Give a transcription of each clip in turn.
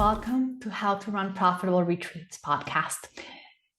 Welcome to How to Run Profitable Retreats podcast,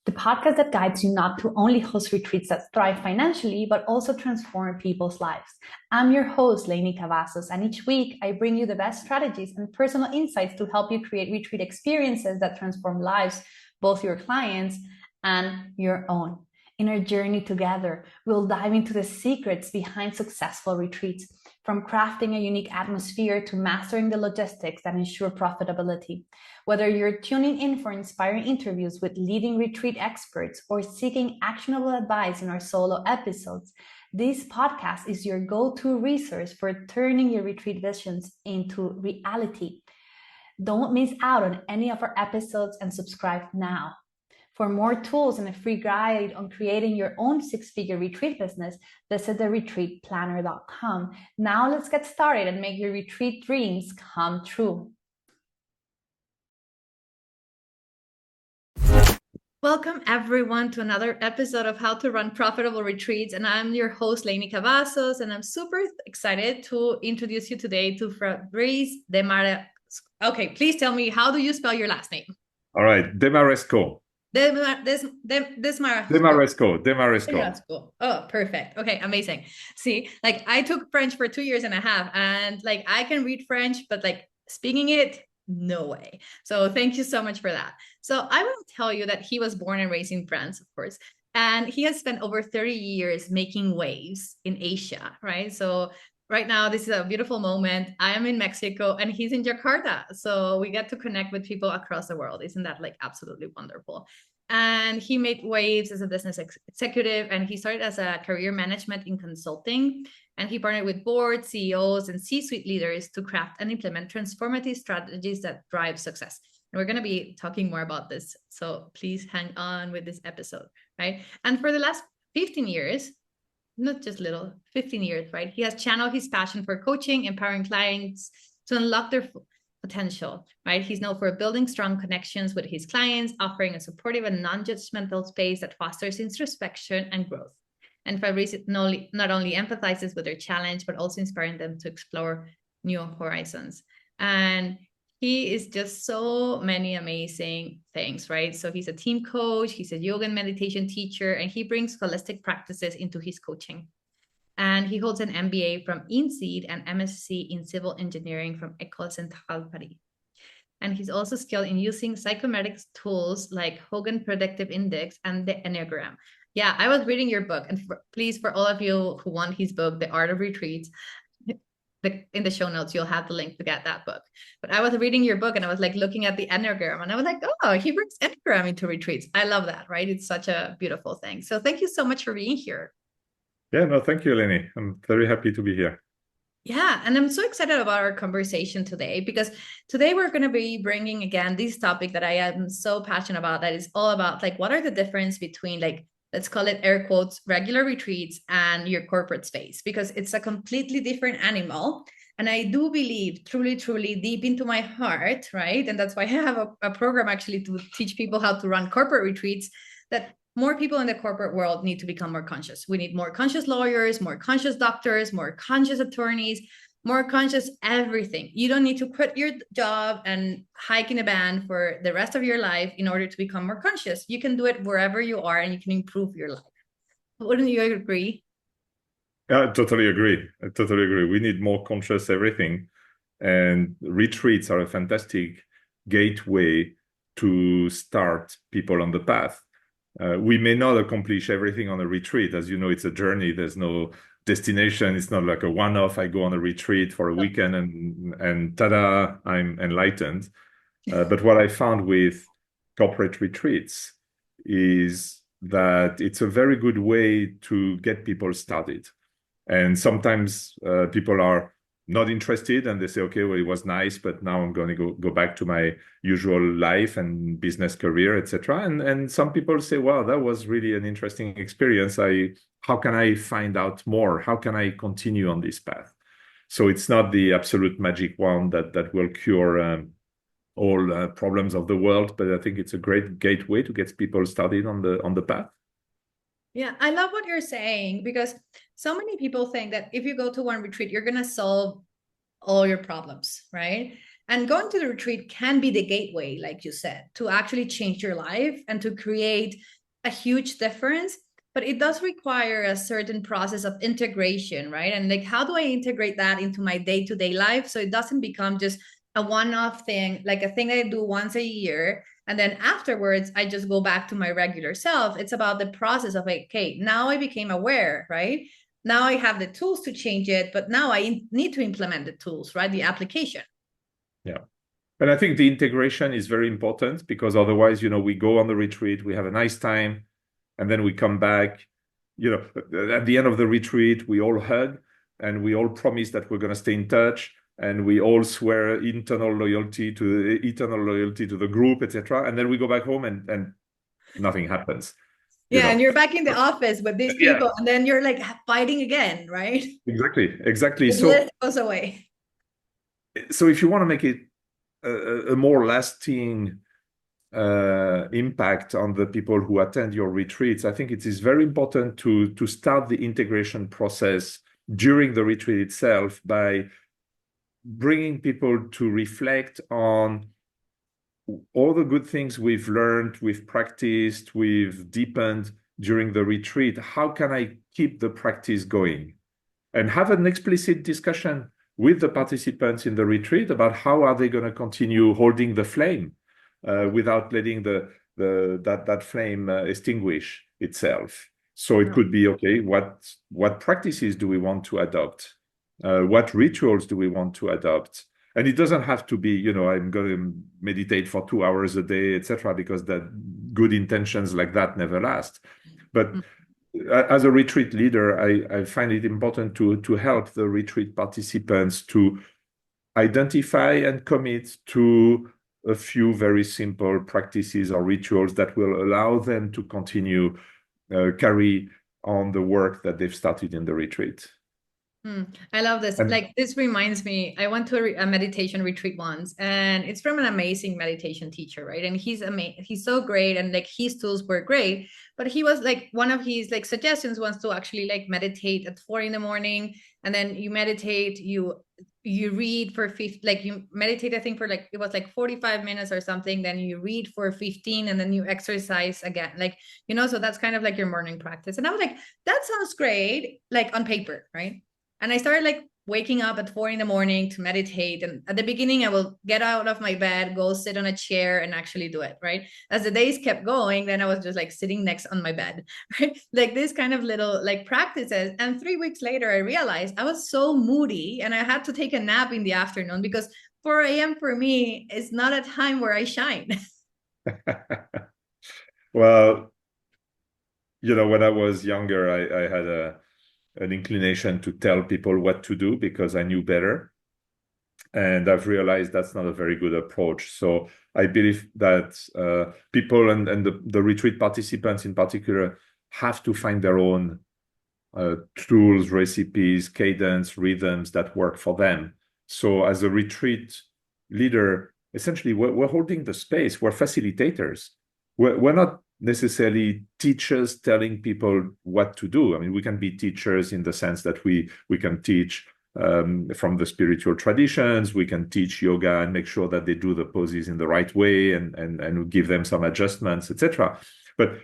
the podcast that guides you not to only host retreats that thrive financially, but also transform people's lives. I'm your host, Leni Cavazos, and each week I bring you the best strategies and personal insights to help you create retreat experiences that transform lives, both your clients and your own. In our journey together, we'll dive into the secrets behind successful retreats, from crafting a unique atmosphere to mastering the logistics that ensure profitability. Whether you're tuning in for inspiring interviews with leading retreat experts or seeking actionable advice in our solo episodes, this podcast is your go-to resource for turning your retreat visions into reality. Don't miss out on any of our episodes and subscribe now. For more tools and a free guide on creating your own six-figure retreat business, visit theretreatplanner.com. Now let's get started and make your retreat dreams come true. Welcome everyone to another episode of How to Run Profitable Retreats. And I'm your host, Leni Cavazos, and I'm super excited to introduce you today to Fabrice Desmarescaux. Okay, please tell me, how do you spell your last name? All right, Desmarescaux. Desmarescaux. Oh, perfect. Okay, amazing. See, like I took French for 2.5 years, and like I can read French, but like speaking it, no way. So thank you so much for that. So I will tell you that he was born and raised in France, of course, and he has spent over 30 years making waves in Asia, right? So right now, this is a beautiful moment. I am in Mexico and he's in Jakarta. So we get to connect with people across the world. Isn't that like absolutely wonderful? And he made waves as a business executive, and he started as a career management in consulting. And he partnered with boards, CEOs, and C-suite leaders to craft and implement transformative strategies that drive success. And we're going to be talking more about this. So please hang on with this episode, right? And for the last 15 years, not just little, 15 years, right? He has channeled his passion for coaching, empowering clients to unlock their potential, right? He's known for building strong connections with his clients, offering a supportive and non-judgmental space that fosters introspection and growth. And Fabrice not only empathizes with their challenge, but also inspiring them to explore new horizons. And he is just so many amazing things, right? So he's a team coach, he's a yoga and meditation teacher, and he brings holistic practices into his coaching. And he holds an MBA from INSEAD and MSc in civil engineering from École Centrale Paris. And he's also skilled in using psychometrics tools like Hogan Predictive Index and the Enneagram. Yeah, I was reading your book, and please, for all of you who want his book, The Art of Retreats, in the show notes, you'll have the link to get that book. But I was reading your book and I was like looking at the Enneagram and I was like, oh, he brings Enneagram into retreats. I love that, right? It's such a beautiful thing. So thank you so much for being here. Yeah, no, thank you, Leni. I'm very happy to be here. Yeah, and I'm so excited about our conversation today, because today we're going to be bringing again this topic that I am so passionate about, that is all about like, what are the difference between, like, let's call it air quotes, regular retreats and your corporate space, because it's a completely different animal. And I do believe truly, truly deep into my heart, right? And that's why I have a program actually to teach people how to run corporate retreats, that more people in the corporate world need to become more conscious. We need more conscious lawyers, more conscious doctors, more conscious attorneys, more conscious everything. You don't need to quit your job and hike in a van for the rest of your life in order to become more conscious. You can do it wherever you are and you can improve your life. Wouldn't you agree? Yeah, I totally agree. I totally agree. We need more conscious everything. And retreats are a fantastic gateway to start people on the path. We may not accomplish everything on a retreat. As you know, it's a journey. There's no destination. It's not like a one-off. I go on a retreat for a weekend and ta-da, I'm enlightened. But what I found with corporate retreats is that it's a very good way to get people started. And sometimes people are not interested and they say, okay, well, it was nice, but now I'm going to go back to my usual life and business career, etc. And some people say, wow, that was really an interesting experience. How can I find out more? How can I continue on this path? So it's not the absolute magic wand that will cure all problems of the world, but I think it's a great gateway to get people started on the path. Yeah, I love what you're saying, because so many people think that if you go to one retreat, you're going to solve all your problems, right? And going to the retreat can be the gateway, like you said, to actually change your life and to create a huge difference. But it does require a certain process of integration, right? And like, how do I integrate that into my day-to-day life so it doesn't become just a one-off thing, like a thing that I do once a year, and then afterwards I just go back to my regular self? It's about the process of like, okay, now I became aware, right? Now I have the tools to change it, but now I need to implement the tools, right? The application. Yeah. And I think the integration is very important, because otherwise, we go on the retreat, we have a nice time, and then we come back, at the end of the retreat, we all hug and we all promise that we're going to stay in touch, and we all swear eternal loyalty to the group, etc. And then we go back home and nothing happens. Yeah, and you're back in the office with these people, and then you're like fighting again, right? Exactly. The bliss goes away. So if you want to make it a more lasting impact on the people who attend your retreats, I think it is very important to start the integration process during the retreat itself by bringing people to reflect on all the good things we've learned, we've practiced, we've deepened during the retreat. How can I keep the practice going? And have an explicit discussion with the participants in the retreat about how are they going to continue holding the flame without letting that flame extinguish itself. So it could be, okay, what practices do we want to adopt? What rituals do we want to adopt? And it doesn't have to be, I'm going to meditate for 2 hours a day, etc., because that good intentions like that never last. But as a retreat leader, I find it important to help the retreat participants to identify and commit to a few very simple practices or rituals that will allow them to continue carry on the work that they've started in the retreat. I love this. Like, this reminds me, I went to a meditation retreat once, and it's from an amazing meditation teacher, right? And he's so great, and like his tools were great, but he was like, one of his like suggestions was to actually like meditate at 4 a.m, and then you meditate, you read for 50, like you meditate, I think for like, it was like 45 minutes or something, then you read for 15, and then you exercise again, like, so that's kind of like your morning practice. And I was like, that sounds great, like on paper, right? And I started like waking up at 4 a.m. to meditate. And at the beginning, I will get out of my bed, go sit on a chair and actually do it, right? As the days kept going, then I was just like sitting next on my bed, right? Like this kind of little like practices. And 3 weeks later, I realized I was so moody and I had to take a nap in the afternoon, because 4 a.m. for me is not a time where I shine. Well, when I was younger, I had an inclination to tell people what to do because I knew better. And I've realized that's not a very good approach. So I believe that people and the retreat participants in particular have to find their own tools, recipes, cadence, rhythms that work for them. So as a retreat leader, essentially, we're holding the space. We're facilitators. We're not necessarily teachers telling people what to do. I mean, we can be teachers in the sense that we can teach from the spiritual traditions. We can teach yoga and make sure that they do the poses in the right way and give them some adjustments, etc. But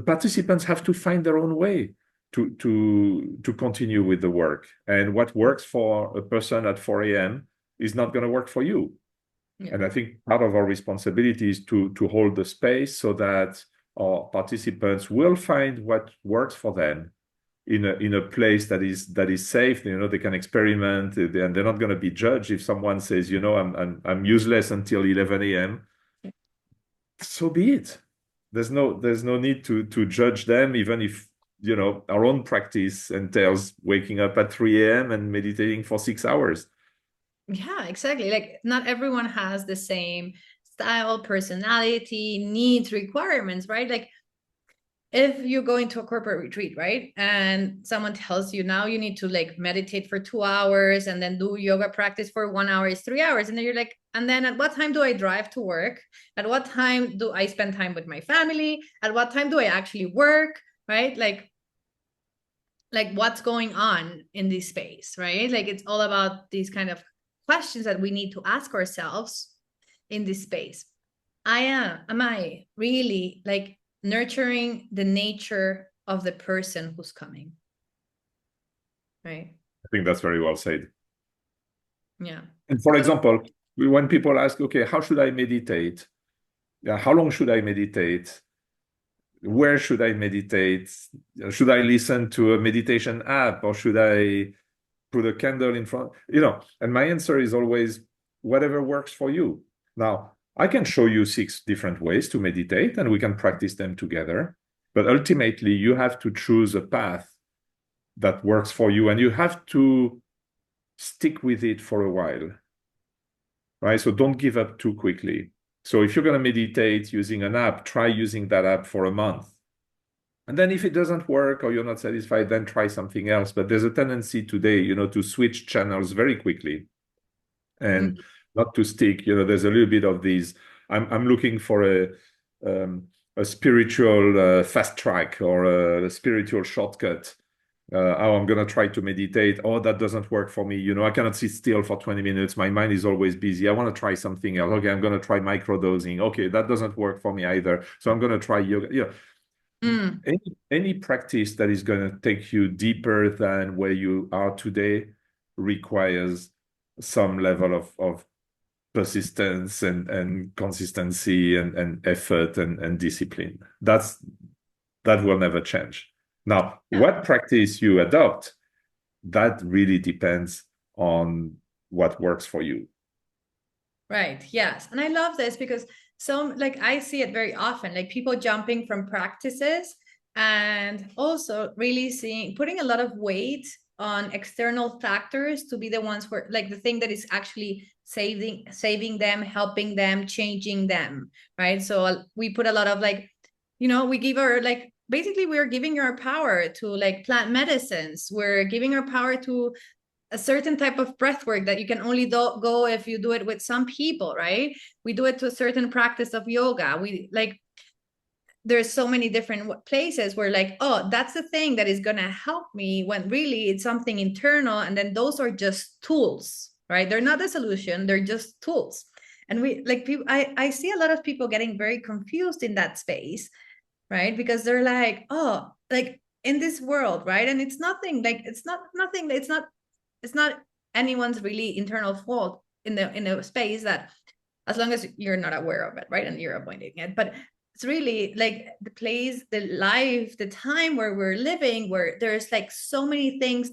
participants have to find their own way to continue with the work. And what works for a person at 4 a.m. is not going to work for you. Yeah. And I think part of our responsibility is to hold the space so that our participants will find what works for them in a place that is safe. They can experiment, and they're not going to be judged if someone says, I'm useless until 11 a.m. So be it. There's no need to judge them, even if our own practice entails waking up at 3 a.m. and meditating for 6 hours. Yeah, exactly. Like, not everyone has the same style, personality, needs, requirements, right? Like, if you go into a corporate retreat, right, and someone tells you now you need to like meditate for 2 hours and then do yoga practice for 1 hour, is 3 hours, and then you're like, and then at what time do I drive to work? At what time do I spend time with my family? At what time do I actually work? Right? Like what's going on in this space, right? Like, it's all about these kind of questions that we need to ask ourselves in this space. Am I really like nurturing the nature of the person who's coming? Right. I think that's very well said. Yeah. And for example, when people ask, okay, how should I meditate? Yeah, how long should I meditate? Where should I meditate? Should I listen to a meditation app, or should I put a candle in front? And my answer is always whatever works for you. Now, I can show you 6 different ways to meditate and we can practice them together. But ultimately, you have to choose a path that works for you, and you have to stick with it for a while, right? So don't give up too quickly. So if you're going to meditate using an app, try using that app for a month. And then if it doesn't work or you're not satisfied, then try something else. But there's a tendency today, to switch channels very quickly and not to stick. There's a little bit of these, I'm looking for a spiritual fast track or a spiritual shortcut. I'm going to try to meditate. Oh, that doesn't work for me. I cannot sit still for 20 minutes. My mind is always busy. I want to try something else. Okay, I'm going to try microdosing. Okay, that doesn't work for me either. So I'm going to try yoga. Any practice that is going to take you deeper than where you are today requires some level of persistence and consistency and effort and discipline. That will never change. Now, what practice you adopt, that really depends on what works for you. Right. Yes. And I love this because I see it very often, like people jumping from practices and also really putting a lot of weight on external factors to be the ones where like the thing that is actually saving them, helping them, changing them. Right. So we put a lot of we give our basically we're giving our power to like plant medicines. We're giving our power to a certain type of breath work that you can only go if you do it with some people, right? We do it to a certain practice of yoga. There's so many different places where oh, that's the thing that is going to help me, when really it's something internal. And then those are just tools, right? They're not the solution. They're just tools. And I see a lot of people getting very confused in that space, right? Because they're like, oh, like in this world, right? And it's nothing, it's not anyone's really internal fault in the space, that as long as you're not aware of it, right? And you're avoiding it. But it's really like the place, the life, the time where we're living, where there's like so many things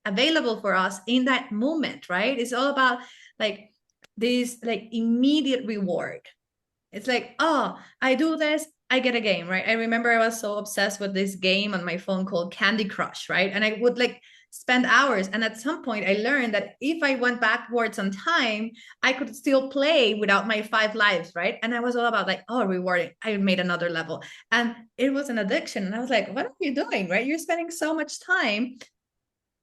available for us in that moment, right? It's all about like this like immediate reward. It's like, oh, I do this, I get a game, right? I remember I was so obsessed with this game on my phone called Candy Crush, right? And I would spend hours. And at some point I learned that if I went backwards on time, I could still play without my 5 lives, right? And I was all about rewarding. I made another level. And it was an addiction. And I was like, what are you doing, right? You're spending so much time.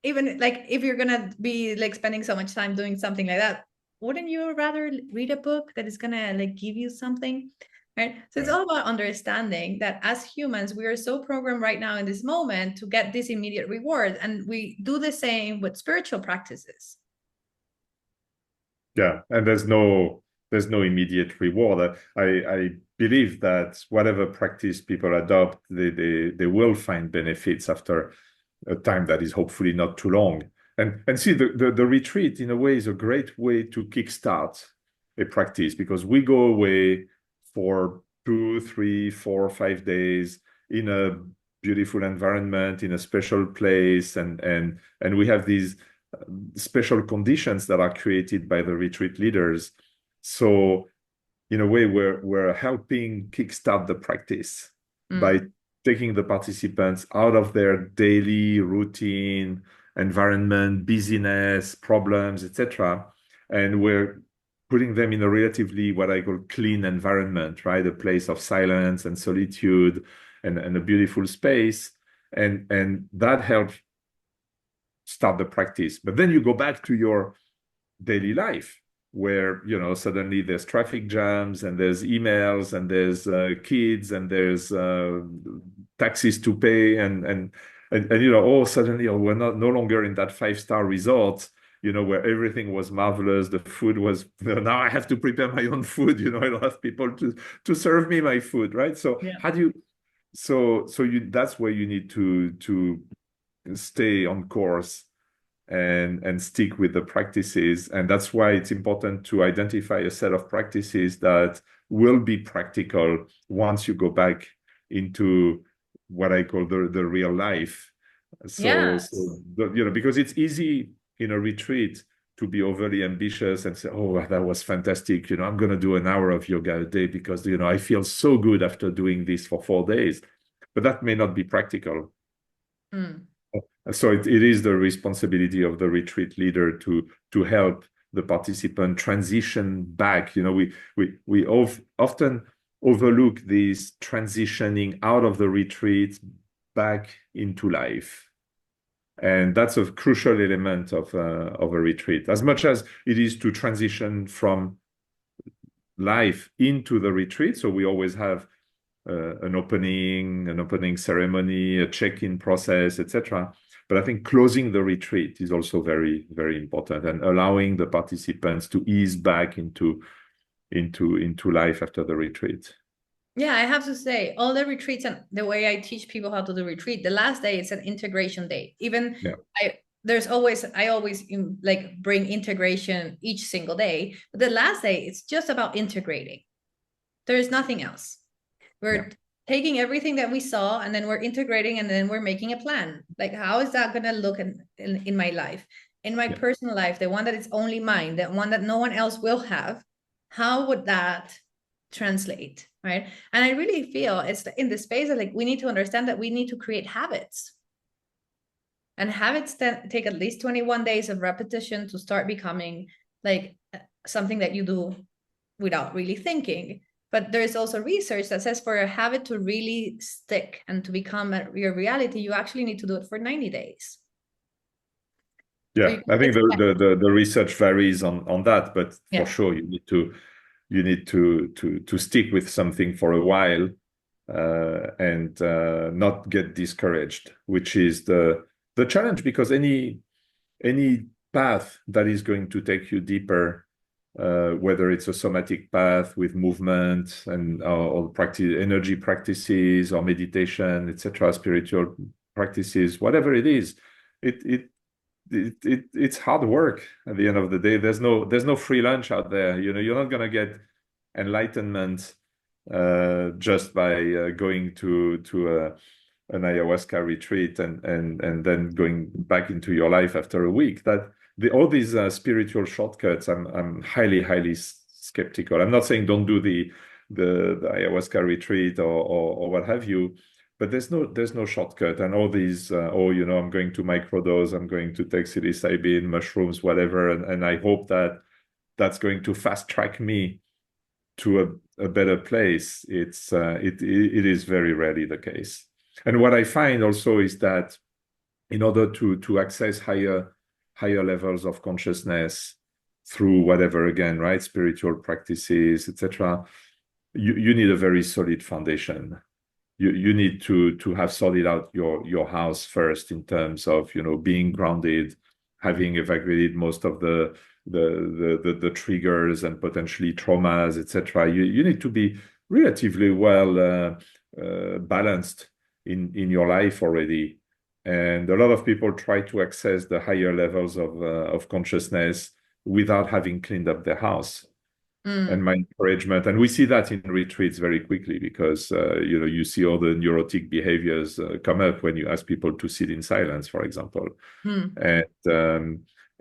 Even if you're going to be spending so much time doing something like that, wouldn't you rather read a book that is going to give you something? Right? So it's all about understanding that as humans, we are so programmed right now in this moment to get this immediate reward. And we do the same with spiritual practices. Yeah. And there's no immediate reward. I believe that whatever practice people adopt, they will find benefits after a time that is hopefully not too long. And see, the retreat in a way is a great way to kickstart a practice, because we go away for 2, 3, 4, 5 days in a beautiful environment, in a special place, and we have these special conditions that are created by the retreat leaders. So in a way, we're helping kickstart the practice by taking the participants out of their daily routine, environment, busyness, problems, etc., and we're putting them in a relatively what I call clean environment, right? A place of silence and solitude and a beautiful space. And that helps start the practice. But then you go back to your daily life where, suddenly there's traffic jams and there's emails and there's kids and there's taxes to pay and suddenly we're no longer in that 5-star resort. where everything was marvelous. The food was, now I have to prepare my own food. I don't have people to serve me my food, right? So Yeah. how do you, that's where you need to stay on course and stick with the practices. And that's why it's important to identify a set of practices that will be practical once you go back into what I call the real life. Yes. Because it's easy in a retreat to be overly ambitious and say, oh, that was fantastic. I'm going to do an hour of yoga a day because, I feel so good after doing this for 4 days. But that may not be practical. So it is the responsibility of the retreat leader to help the participant transition back. We often overlook this transitioning out of the retreat back into life. And that's a crucial element of a retreat, as much as it is to transition from life into the retreat. So we always have an opening ceremony, a check-in process, etc. But I think closing the retreat is also very, very important, and allowing the participants to ease back into life after the retreat. Yeah, I have to say, all the retreats and the way I teach people how to do retreat, the last day is an integration day. Even I always like bring integration each single day, but the last day it's just about integrating. There's nothing else. We're taking everything that we saw and then we're integrating and then we're making a plan. Like, how is that going to look in my life, in my personal life, the one that is only mine, the one that no one else will have? How would that translate, right? And I really feel it's in the space that like we need to understand that we need to create habits. And habits that take at least 21 days of repetition to start becoming like something that you do without really thinking. But there's also research that says for a habit to really stick and to become your reality, you actually need to do it for 90 days. Yeah, I think the research varies on that, but for sure you need to stick with something for a while and not get discouraged, which is the challenge, because any path that is going to take you deeper, whether it's a somatic path with movement and or energy practices or meditation, etc., spiritual practices, whatever it is, it's hard work. At the end of the day, there's no free lunch out there. You're not going to get enlightenment just by going to an ayahuasca retreat and then going back into your life after a week. All these spiritual shortcuts, I'm highly skeptical. I'm not saying don't do the ayahuasca retreat or what have you, but there's no shortcut. And all these I'm going to microdose, I'm going to take psilocybin, mushrooms, whatever, and I hope that's going to fast track me to a better place. It is very rarely the case. And what I find also is that in order to access higher levels of consciousness through whatever, again, right, spiritual practices, etc., you need a very solid foundation. You need to have sorted out your house first in terms of being grounded, having evacuated most of the triggers and potentially traumas, etc. You need to be relatively well balanced in your life already. And a lot of people try to access the higher levels of consciousness without having cleaned up their house. And my encouragement, and we see that in retreats very quickly, because you see all the neurotic behaviors come up when you ask people to sit in silence, for example. And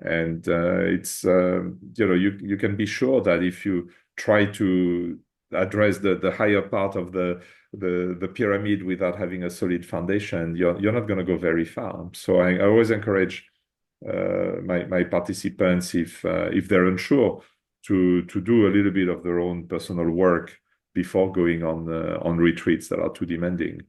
it's you can be sure that if you try to address the higher part of the pyramid without having a solid foundation, you're not going to go very far. So I always encourage my participants, if they're unsure, to do a little bit of their own personal work before going on retreats that are too demanding.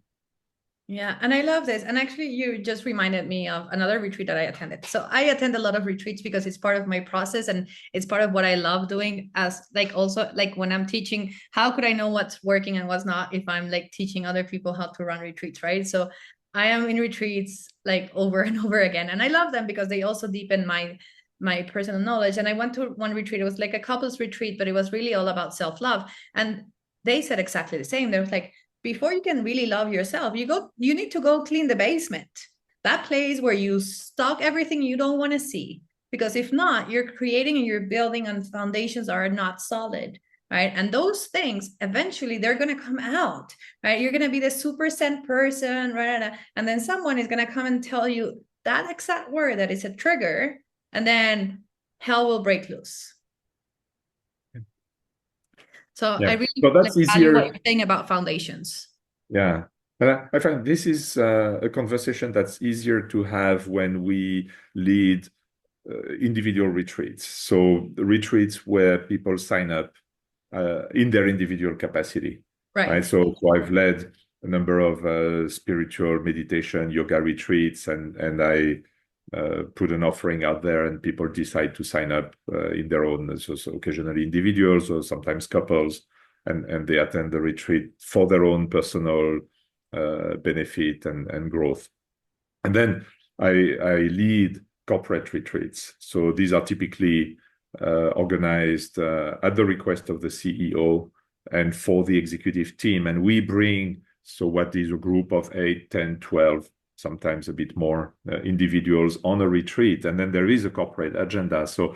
Yeah, and I love this. And actually, you just reminded me of another retreat that I attended. So I attend a lot of retreats because it's part of my process and it's part of what I love doing, as like also like when I'm teaching, how could I know what's working and what's not if I'm like teaching other people how to run retreats, right? So I am in retreats like over and over again. And I love them because they also deepen my my personal knowledge. And I went to one retreat. It was like a couples retreat, but it was really all about self-love. And they said exactly the same. They were like, before you can really love yourself, you need to go clean the basement, that place where you stock everything you don't want to see. Because if not, you're creating and you're building on foundations are not solid, right? And those things, eventually they're going to come out, right? You're going to be the super sent person, right? And then someone is going to come and tell you that exact word that is a trigger, and then hell will break loose. So I really that's value what you're saying about foundations. Yeah. And I find this is a conversation that's easier to have when we lead individual retreats. So retreats where people sign up in their individual capacity. Right. So I've led a number of spiritual meditation, yoga retreats, and I put an offering out there, and people decide to sign up in their own, so occasionally individuals or sometimes couples, and they attend the retreat for their own personal benefit and growth. And then I lead corporate retreats. So these are typically organized at the request of the CEO and for the executive team. And we bring, so what is a group of 8, 10, 12, sometimes a bit more individuals on a retreat. And then there is a corporate agenda. So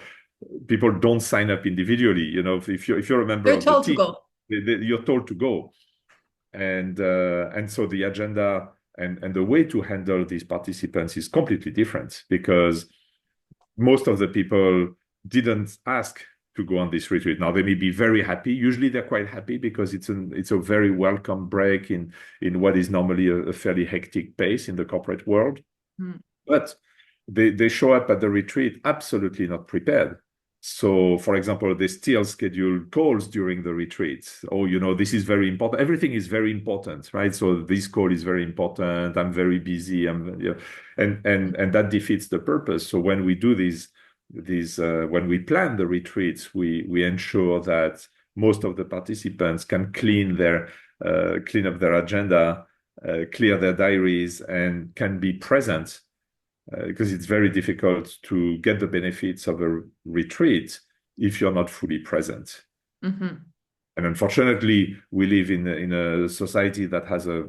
people don't sign up individually. You know, if you're a member of the team, you're told to go. And so the agenda and the way to handle these participants is completely different, because most of the people didn't ask to go on this retreat. Now, they may be very happy. Usually they're quite happy because it's a very welcome break in what is normally a fairly hectic pace in the corporate world. But they show up at the retreat absolutely not prepared. So, for example, they still schedule calls during the retreat. Oh, you know, this is very important. Everything is very important, right? So this call is very important. I'm very busy. And that defeats the purpose. So when we do these when we plan the retreats, we ensure that most of the participants can clean up their agenda, clear their diaries, and can be present. Because it's very difficult to get the benefits of a retreat if you're not fully present. And unfortunately, we live in a society that has a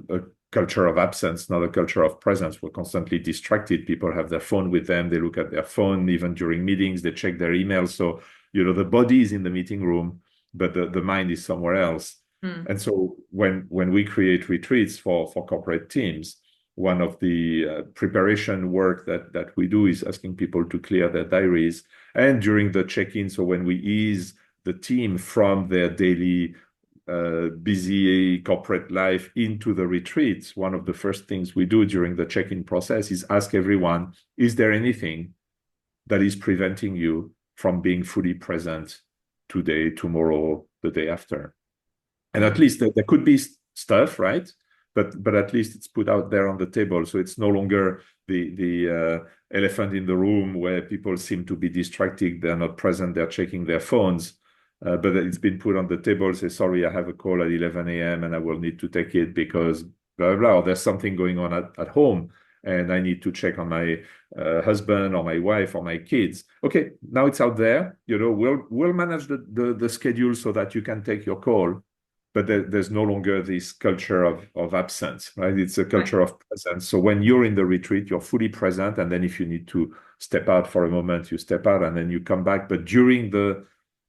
culture of absence, not a culture of presence. We're constantly distracted. People have their phone with them. They look at their phone, even during meetings, they check their emails. So, you know, the body is in the meeting room, but the mind is somewhere else. And so when we create retreats for corporate teams, one of the preparation work that we do is asking people to clear their diaries. And during the check-in, so when we ease the team from their daily busy corporate life into the retreats, one of the first things we do during the check-in process is ask everyone, is there anything that is preventing you from being fully present today, tomorrow, the day after? And at least there could be stuff, right? But at least it's put out there on the table. So it's no longer the elephant in the room where people seem to be distracted. They're not present. They're checking their phones. But it's been put on the table. Say, sorry, I have a call at 11 a.m. and I will need to take it because blah, blah, blah. Or there's something going on at home and I need to check on my husband or my wife or my kids. Okay, now it's out there. You know, we'll manage the schedule so that you can take your call. But there's no longer this culture of absence, right? It's a culture of presence. So when you're in the retreat, you're fully present. And then if you need to step out for a moment, you step out and then you come back. But during the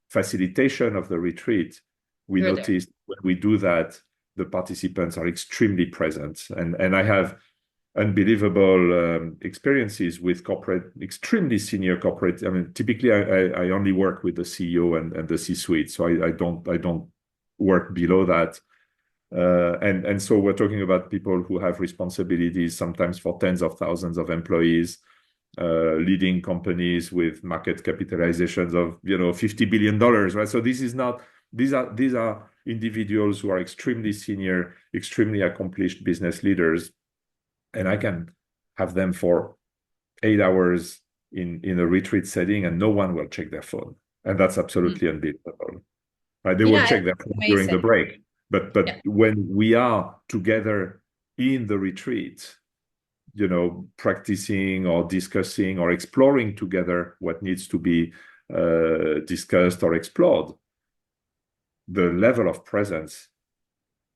facilitation of the retreat, we noticed when we do that, the participants are extremely present. And I have unbelievable experiences with extremely senior corporate. I mean, typically I only work with the CEO and the C-suite. So I don't work below that. And so we're talking about people who have responsibilities sometimes for tens of thousands of employees, leading companies with market capitalizations of, you know, $50 billion, right? So these are individuals who are extremely senior, extremely accomplished business leaders. And I can have them for 8 hours in a retreat setting and no one will check their phone. And that's absolutely unbelievable. They will check their phone during the break. But when we are together in the retreat, practicing or discussing or exploring together what needs to be discussed or explored, the level of presence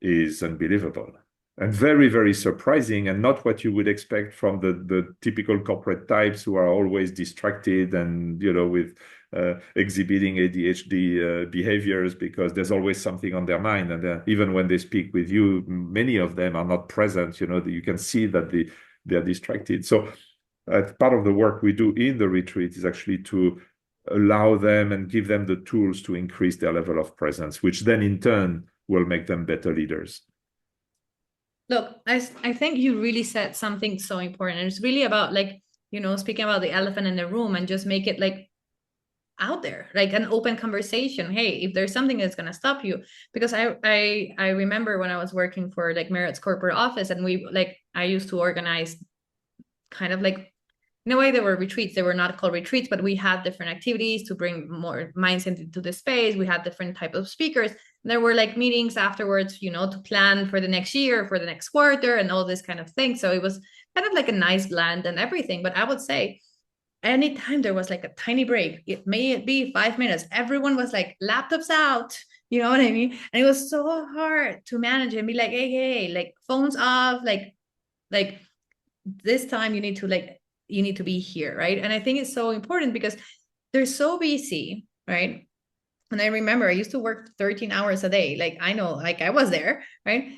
is unbelievable and very, very surprising, and not what you would expect from the typical corporate types who are always distracted and, with exhibiting ADHD behaviors, because there's always something on their mind. And even when they speak with you, many of them are not present. You can see that they are distracted. So part of the work we do in the retreat is actually to allow them and give them the tools to increase their level of presence, which then in turn will make them better leaders. Look, I think you really said something so important. It's really about speaking about the elephant in the room and just make it out there, like an open conversation. Hey, if there's something that's going to stop you, because I remember when I was working for Marriott's corporate office, and I used to organize kind of in a way, they were retreats. They were not called retreats, but we had different activities to bring more minds into the space. We had different type of speakers. There were meetings afterwards, to plan for the next year, for the next quarter, and all this kind of thing. So it was kind of a nice blend and everything. But I would say anytime there was a tiny break, it may be 5 minutes, everyone was laptops out, you know what I mean? And it was so hard to manage and be hey, phones off, this time you need to be here, right? And I think it's so important because they're so busy, right? And I remember I used to work 13 hours a day. I know, I was there, right?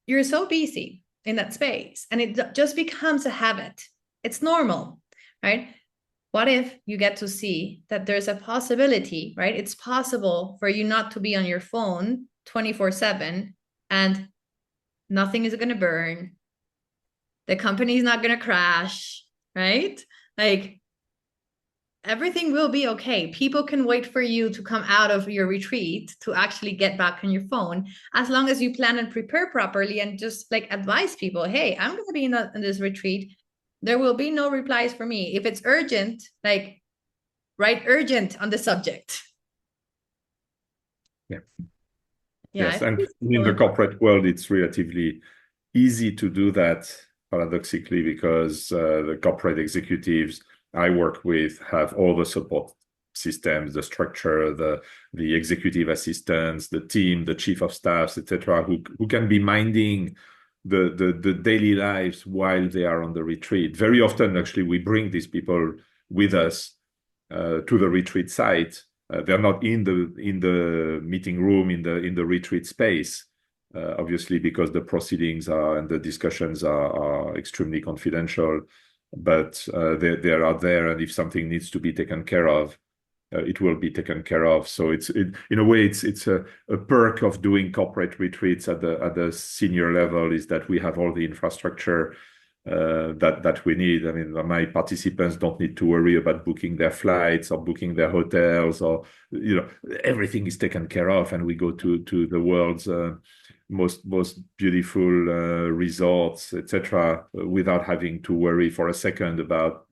You're so busy in that space, and it just becomes a habit. It's normal, right? What if you get to see that there's a possibility, right? It's possible for you not to be on your phone 24/7, and nothing is going to burn. The company is not going to crash, right? Everything will be okay. People can wait for you to come out of your retreat to actually get back on your phone, as long as you plan and prepare properly and just advise people, hey, I'm going to be in this retreat. There will be no replies for me. If it's urgent, write urgent on the subject. Yeah. Yes. And in the corporate world, it's relatively easy to do that, paradoxically, because the corporate executives I work with have all the support systems, the structure, the executive assistants, the team, the chief of staffs, etc., who can be minding the daily lives while they are on the retreat. Very often, actually, we bring these people with us to the retreat site. They're not in the meeting room in the retreat space, obviously, because the proceedings and the discussions are extremely confidential. But they are out there, and if something needs to be taken care of, it will be taken care of. So in a way, it's a perk of doing corporate retreats at the senior level, is that we have all the infrastructure that we need. I mean, my participants don't need to worry about booking their flights or booking their hotels, or everything is taken care of, and we go to the world's most beautiful resorts, etc., without having to worry for a second about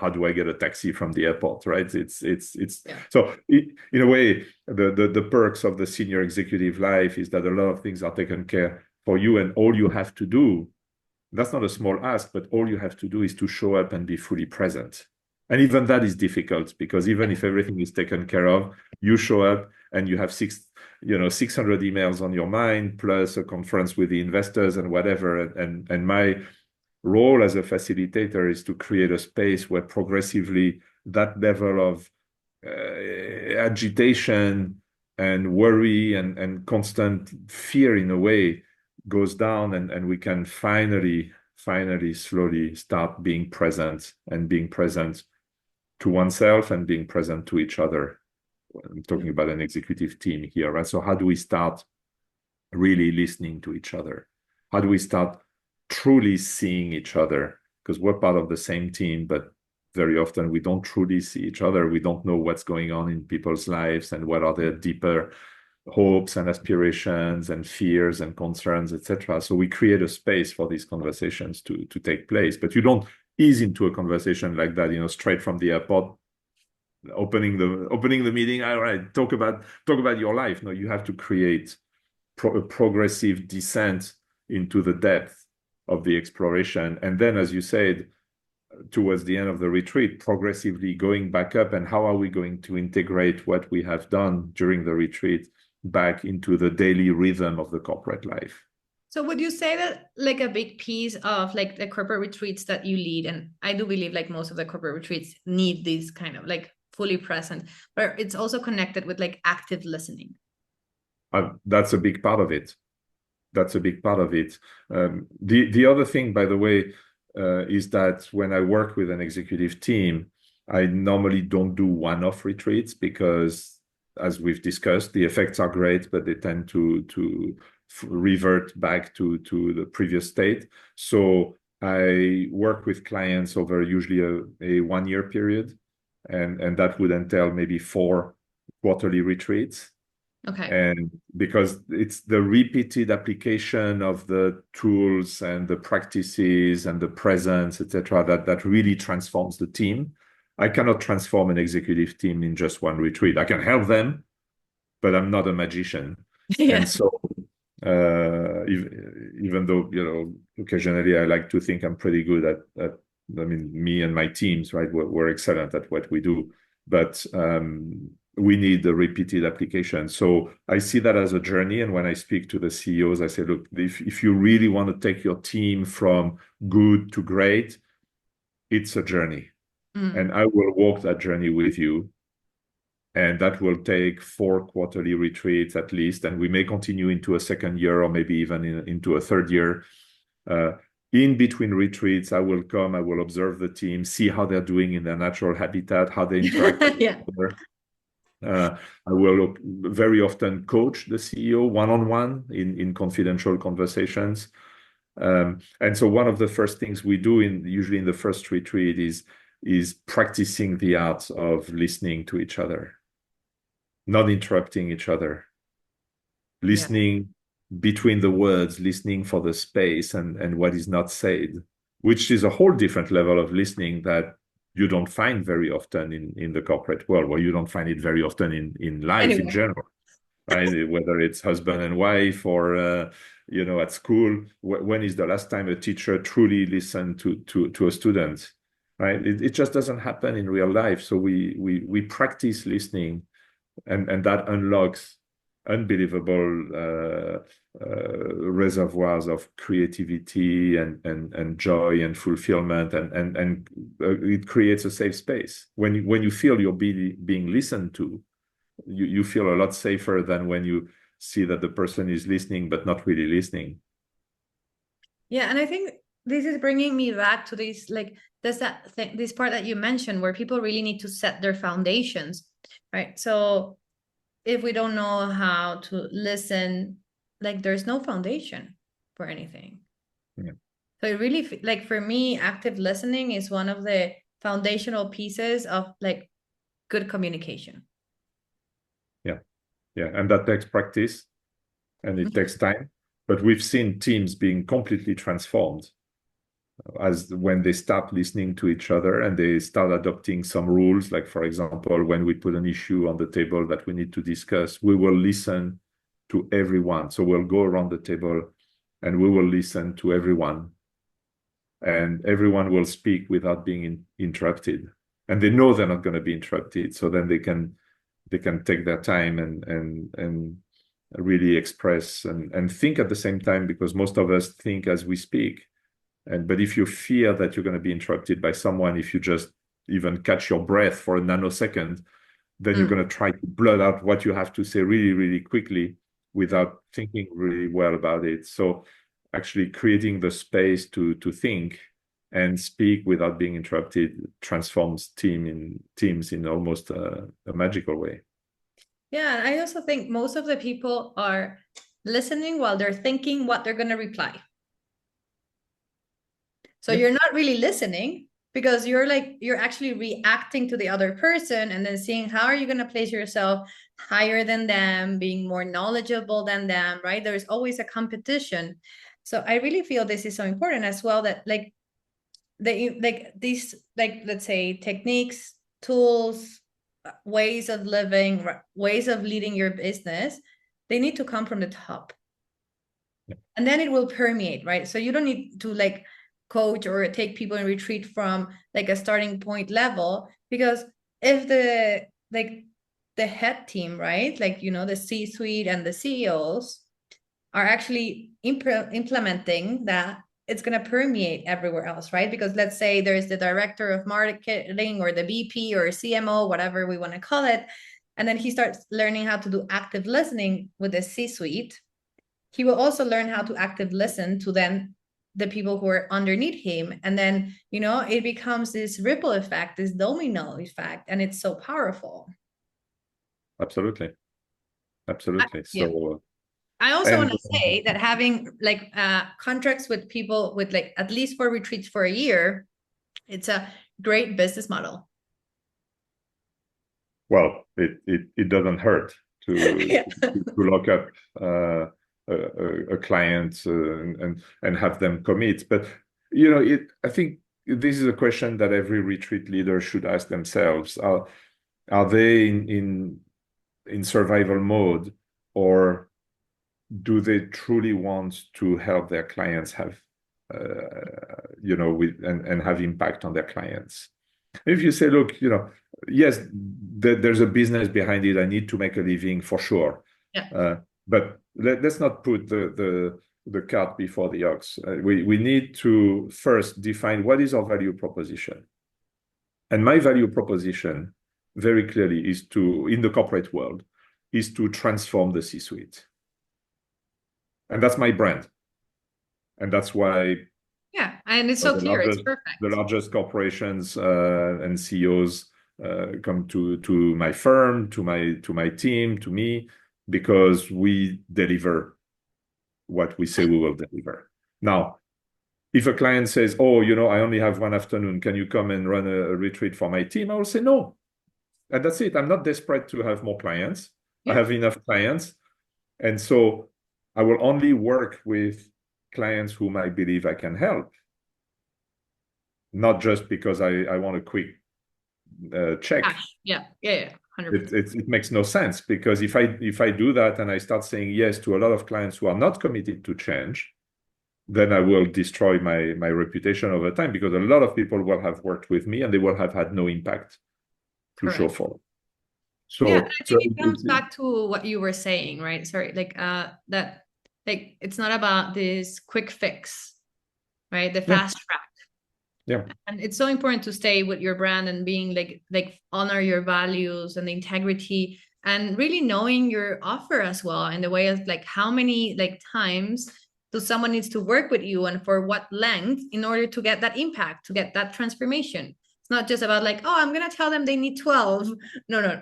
how do I get a taxi from the airport, right? It's yeah. So in a way, the perks of the senior executive life is that a lot of things are taken care for you, and all you have to do, that's not a small ask, but all you have to do is to show up and be fully present. And even that is difficult, because even if everything is taken care of, you show up and you have 600 emails on your mind, plus a conference with the investors and whatever. And my role as a facilitator is to create a space where progressively that level of agitation and worry and constant fear, in a way, goes down, and we can finally slowly start being present, and being present to oneself and being present to each other. I'm talking about an executive team here, right? So how do we start really listening to each other? How do we start truly seeing each other? Because we're part of the same team, but very often we don't truly see each other. We don't know what's going on in people's lives and what are their deeper hopes and aspirations and fears and concerns, etc. So we create a space for these conversations to take place. But you don't ease into a conversation like that, straight from the airport, opening the meeting. All right, talk about your life. No, you have to create a progressive descent into the depth of the exploration. And then, as you said, towards the end of the retreat, progressively going back up, and how are we going to integrate what we have done during the retreat back into the daily rhythm of the corporate life. So would you say that like a big piece of like the corporate retreats that you lead, and I do believe like most of the corporate retreats need these kind of like fully present, but it's also connected with like active listening? That's a big part of it. That's a big part of it. The other thing, by the way, is that when I work with an executive team, I normally don't do one-off retreats because, as we've discussed, the effects are great, but they tend to revert back to the previous state. So I work with clients over usually a 1-year period, and that would entail maybe 4 quarterly retreats. Okay. And because it's the repeated application of the tools and the practices and the presence, etc., that really transforms the team. I cannot transform an executive team in just one retreat. I can help them, but I'm not a magician. Yeah. And so even though, you know, occasionally I like to think I'm pretty good at I mean, me and my teams, right, we're excellent at what we do, but we need the repeated application. So I see that as a journey. And when I speak to the CEOs, I say, look, if you really want to take your team from good to great, it's a journey. And I will walk that journey with you. And that will take 4 quarterly retreats at least. And we may continue into a second year, or maybe even into a third year. In between retreats, I will observe the team, see how they're doing in their natural habitat, how they interact with each other. I will very often coach the CEO one-on-one in confidential conversations. And so one of the first things we do usually in the first retreat is practicing the art of listening to each other, not interrupting each other, listening between the words, listening for the space and what is not said, which is a whole different level of listening that you don't find very often in the corporate world, or you don't find it very often in life in general, right? Whether it's husband and wife or, you know, at school. When is the last time a teacher truly listened to a student, right? It just doesn't happen in real life. So we practice listening, and that unlocks unbelievable reservoirs of creativity and joy and fulfillment, and it creates a safe space. When you feel you're being listened to, you feel a lot safer than when you see that the person is listening but not really listening. Yeah, and I think this is bringing me back to this, like, this part that you mentioned, where people really need to set their foundations, right? So if we don't know how to listen, like, there's no foundation for anything. Yeah. So it really, like, for me, active listening is one of the foundational pieces of like good communication. Yeah, and that takes practice, and it takes time. But we've seen teams being completely transformed as when they start listening to each other and they start adopting some rules. Like, for example, when we put an issue on the table that we need to discuss, we will listen to everyone. So we'll go around the table and we will listen to everyone, and everyone will speak without being interrupted. And they know they're not going to be interrupted. So then they can take their time and really express and think at the same time, because most of us think as we speak. But if you fear that you're going to be interrupted by someone, if you just even catch your breath for a nanosecond, then you're going to try to blurt out what you have to say really, really quickly without thinking really well about it. So actually creating the space to think and speak without being interrupted transforms teams in almost a magical way. Yeah, I also think most of the people are listening while they're thinking what they're going to reply. So you're not really listening, because you're actually reacting to the other person and then seeing how are you going to place yourself higher than them, being more knowledgeable than them, right? There's always a competition. So I really feel this is so important as well, that like these, like, let's say, techniques, tools, ways of living, ways of leading your business, they need to come from the top. and then it will permeate, right? So you don't need to like coach or take people in retreat from like a starting point level, because if the head team, right, like, you know, the C-suite and the CEOs are actually implementing that, it's going to permeate everywhere else, right? Because let's say there's the director of marketing or the VP or CMO, whatever we want to call it, and then he starts learning how to do active listening with the C-suite. He will also learn how to active listen to then the people who are underneath him, and then, you know, it becomes this ripple effect, this domino effect, and it's so powerful. Absolutely. Yeah. So I also want to say that having like contracts with people with like at least 4 retreats for a year, it's a great business model. Well, it doesn't hurt to lock up a client and have them commit. But you know, I think this is a question that every retreat leader should ask themselves: Are they in survival mode, or do they truly want to help their clients have you know, and have impact on their clients? If you say, look, you know, yes, there's a business behind it, I need to make a living for sure. Yeah. But let's not put the cart before the ox. We need to first define what is our value proposition. And my value proposition, very clearly, is to, in the corporate world, is to transform the C-suite. And that's my brand. And that's why, yeah, and it's so clear, it's perfect. The largest corporations and CEOs come to my firm, to my team, to me, because we deliver what we say we will deliver. Now, if a client says, oh, you know, I only have one afternoon, can you come and run a retreat for my team? I will say no. And that's it. I'm not desperate to have more clients. Yeah. I have enough clients. And so I will only work with clients whom I believe I can help. Not just because I want a quick check. Yeah. 100%. It makes no sense, because if I do that and I start saying yes to a lot of clients who are not committed to change, then I will destroy my reputation over time, because a lot of people will have worked with me and they will have had no impact to show for. So yeah, I think it comes back to what you were saying, right? Sorry, like that, like, it's not about this quick fix, right? The fast track. Yeah. And it's so important to stay with your brand and being like honor your values and the integrity, and really knowing your offer as well, in the way of like how many like times do someone needs to work with you and for what length in order to get that impact, to get that transformation. It's not just about like, oh, I'm gonna tell them they need 12. No.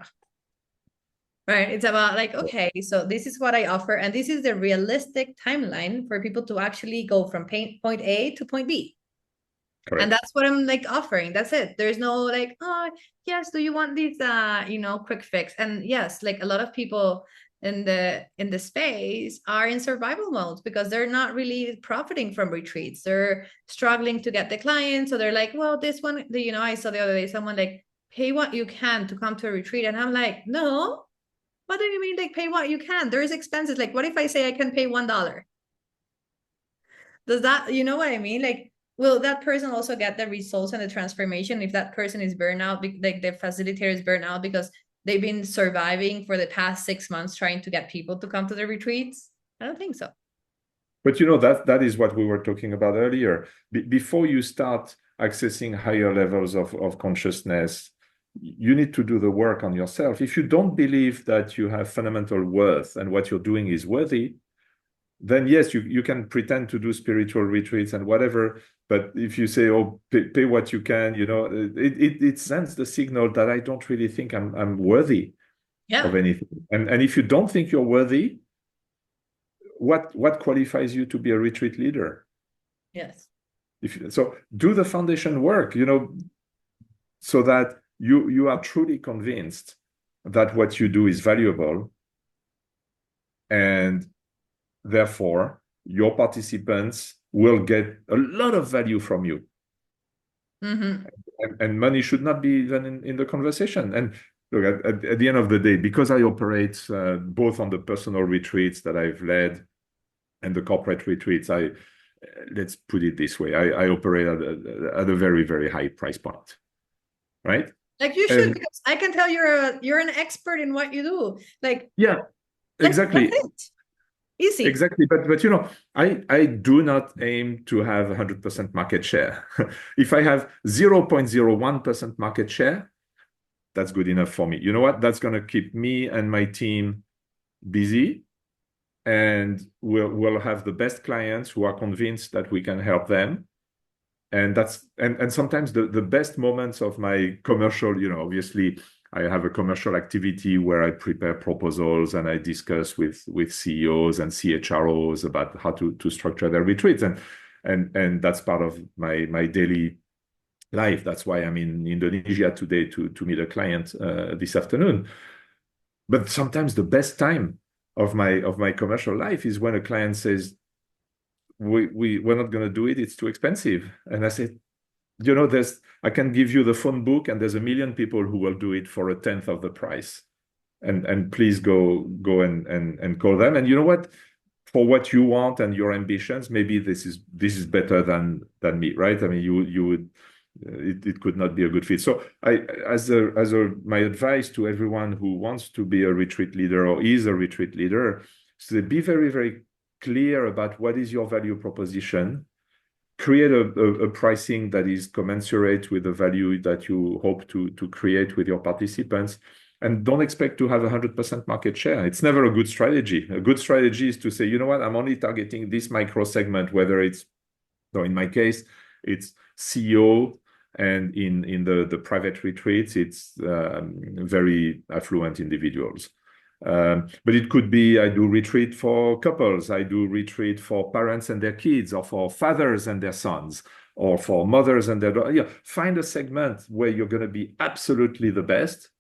Right. It's about like, okay, so this is what I offer, and this is the realistic timeline for people to actually go from point A to point B. Correct. And that's what I'm like offering. That's it. There's no like, oh, yes, do you want these you know, quick fix? And yes, like a lot of people in the space are in survival mode because they're not really profiting from retreats. They're struggling to get the clients. So they're like, well, this one, you know, I saw the other day someone like, pay what you can to come to a retreat. And I'm like, no, what do you mean like pay what you can? There's expenses. Like, what if I say I can pay $1? Does that, you know what I mean? Like, will that person also get the results and the transformation if that person is burnout, like the facilitator is burnout because they've been surviving for the past 6 months trying to get people to come to the retreats? I don't think so. But you know, that is what we were talking about earlier. Before you start accessing higher levels of consciousness, you need to do the work on yourself. If you don't believe that you have fundamental worth and what you're doing is worthy, then yes, you can pretend to do spiritual retreats and whatever. But if you say, oh, pay what you can, you know, it sends the signal that I don't really think I'm worthy of anything. And if you don't think you're worthy, what qualifies you to be a retreat leader? Yes. So do the foundation work, you know, so that you are truly convinced that what you do is valuable, and therefore your participants will get a lot of value from you. Mm-hmm. And money should not be even in the conversation. And look, at the end of the day, because I operate both on the personal retreats that I've led And the corporate retreats, let's put it this way, I operate at a very, very high price point, right? Like you should, because I can tell you're an expert in what you do. Like, yeah, exactly. That's it. Easy. Exactly. But you know, I do not aim to have 100% market share. If I have 0.01% market share, that's good enough for me. You know what? That's going to keep me and my team busy, and we'll have the best clients who are convinced that we can help them. And that's and sometimes the best moments of my commercial, you know, obviously I have a commercial activity where I prepare proposals and I discuss with CEOs and CHROs about how to structure their retreats, and that's part of my daily life. That's why I'm in Indonesia today to meet a client this afternoon. But sometimes the best time of my commercial life is when a client says, we're not going to do it, it's too expensive. And I said, you know, I can give you the phone book and there's 1 million people who will do it for 1/10 of the price. And please go and call them. And you know what? For what you want and your ambitions, maybe this is better than me, right? I mean, you would it could not be a good fit. So my advice to everyone who wants to be a retreat leader or is a retreat leader, so be very, very clear about what is your value proposition. Create a pricing that is commensurate with the value that you hope to create with your participants, and don't expect to have 100% market share. It's never a good strategy. A good strategy is to say, you know what, I'm only targeting this micro segment, whether it's, so in my case, it's CEO, and in the private retreats, it's very affluent individuals. But it could be I do retreat for couples, I do retreat for parents and their kids, or for fathers and their sons, or for mothers and their daughters. Yeah, find a segment where you're going to be absolutely the best.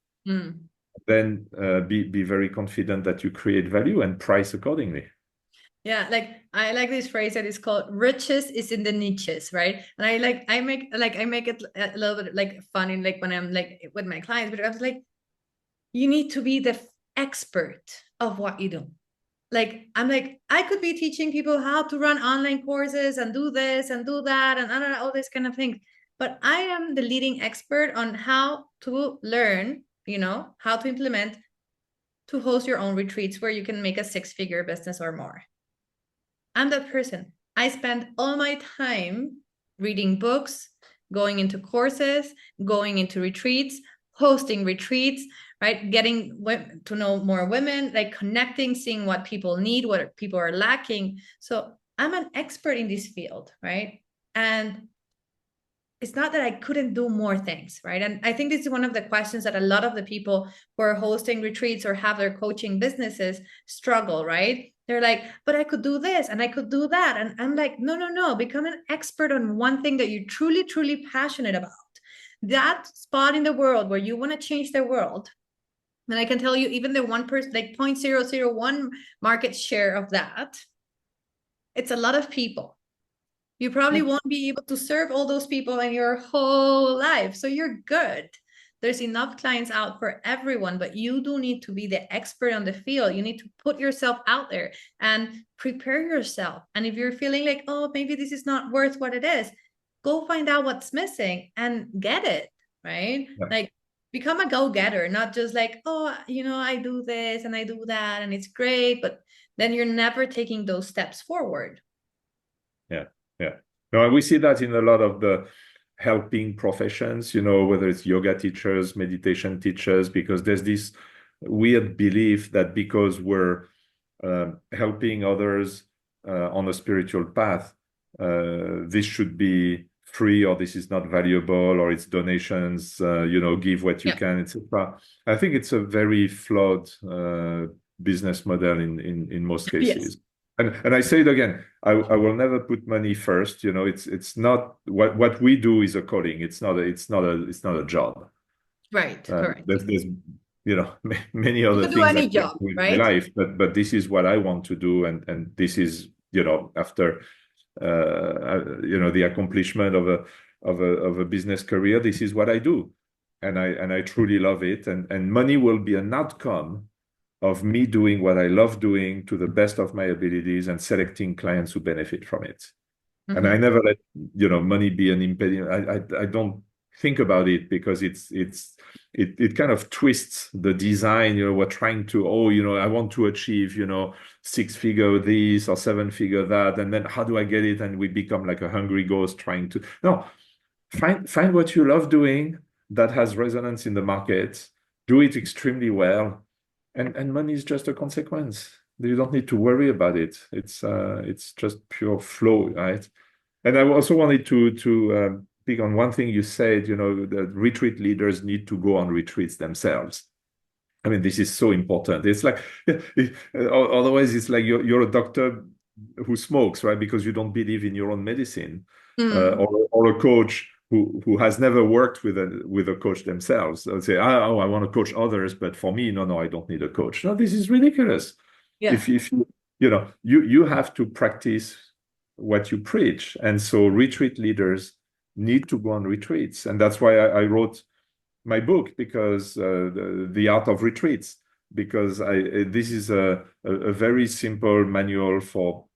Then be very confident that you create value and price accordingly. Yeah, like I like this phrase that is called riches is in the niches, right? And I make it a little bit like funny, like when I'm like with my clients, but I was like, you need to be the expert of what you do. Like, I'm like, I could be teaching people how to run online courses and do this and do that and all this kind of things. But I am the leading expert on how to learn, you know, how to implement, to host your own retreats where you can make a 6-figure business or more. I'm that person. I spend all my time reading books, going into courses, going into retreats, hosting retreats, right? Getting to know more women, like connecting, seeing what people need, what people are lacking. So I'm an expert in this field, right? And it's not that I couldn't do more things, right? And I think this is one of the questions that a lot of the people who are hosting retreats or have their coaching businesses struggle, right? They're like, but I could do this and I could do that. And I'm like, no, become an expert on one thing that you're truly, truly passionate about. That spot in the world where you want to change the world. And I can tell you, even the 1%, like 0.001 market share of that, it's a lot of people. You probably won't be able to serve all those people in your whole life. So you're good. There's enough clients out for everyone, but you do need to be the expert on the field. You need to put yourself out there and prepare yourself. And if you're feeling like, oh, maybe this is not worth what it is, go find out what's missing and get it, right? Yeah. Like, become a go-getter, not just like, oh, you know, I do this and I do that and it's great, but then you're never taking those steps forward. Yeah. No, we see that in a lot of the helping professions, you know, whether it's yoga teachers, meditation teachers, because there's this weird belief that because we're helping others on a spiritual path, this should be free, or this is not valuable, or it's donations, you know, give what you can, etc. I think it's a very flawed business model in most cases. Yes. And I say it again, I will never put money first. You know, it's not what we do is a calling. It's not a job. Right. Correct. There's you know many other things. You can do any job, right? My life, but this is what I want to do, and this is, you know, after you know, the accomplishment of a business career, this is what I do, and I truly love it. And money will be an outcome of me doing what I love doing to the best of my abilities and selecting clients who benefit from it. And I never let, money be an impediment. I don't think about it because it kind of twists the design. We're trying to, I want to achieve, 6-figure this or 7-figure that, and then how do I get it? And we become like a hungry ghost trying to. No, find what you love doing that has resonance in the market. Do it extremely well, and money is just a consequence. You don't need to worry about it. It's just pure flow, right? And I also wanted to pick on one thing you said. That retreat leaders need to go on retreats themselves. I mean, this is so important. It's like otherwise, it's like you're a doctor who smokes, right? Because you don't believe in your own medicine, or a coach who has never worked with a coach themselves. They'll say, "Oh, I want to coach others, but for me, no, I don't need a coach." No, this is ridiculous. Yeah. If you have to practice what you preach, and so retreat leaders need to go on retreats, and that's why I wrote my book, because the art of retreats, because this is a very simple manual for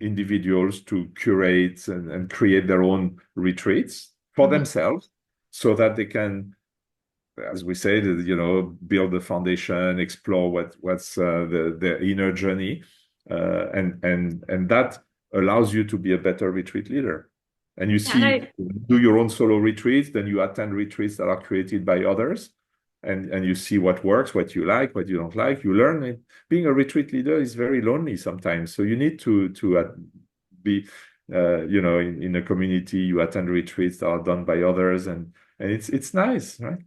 individuals to curate and create their own retreats for themselves, so that they can, as we said, build the foundation, explore what's their inner journey, and that allows you to be a better retreat leader. And you see, do your own solo retreats, then you attend retreats that are created by others, and you see what works, what you like, what you don't like. You learn it. Being a retreat leader is very lonely sometimes, so you need to be, in a community. You attend retreats that are done by others, and it's nice, right?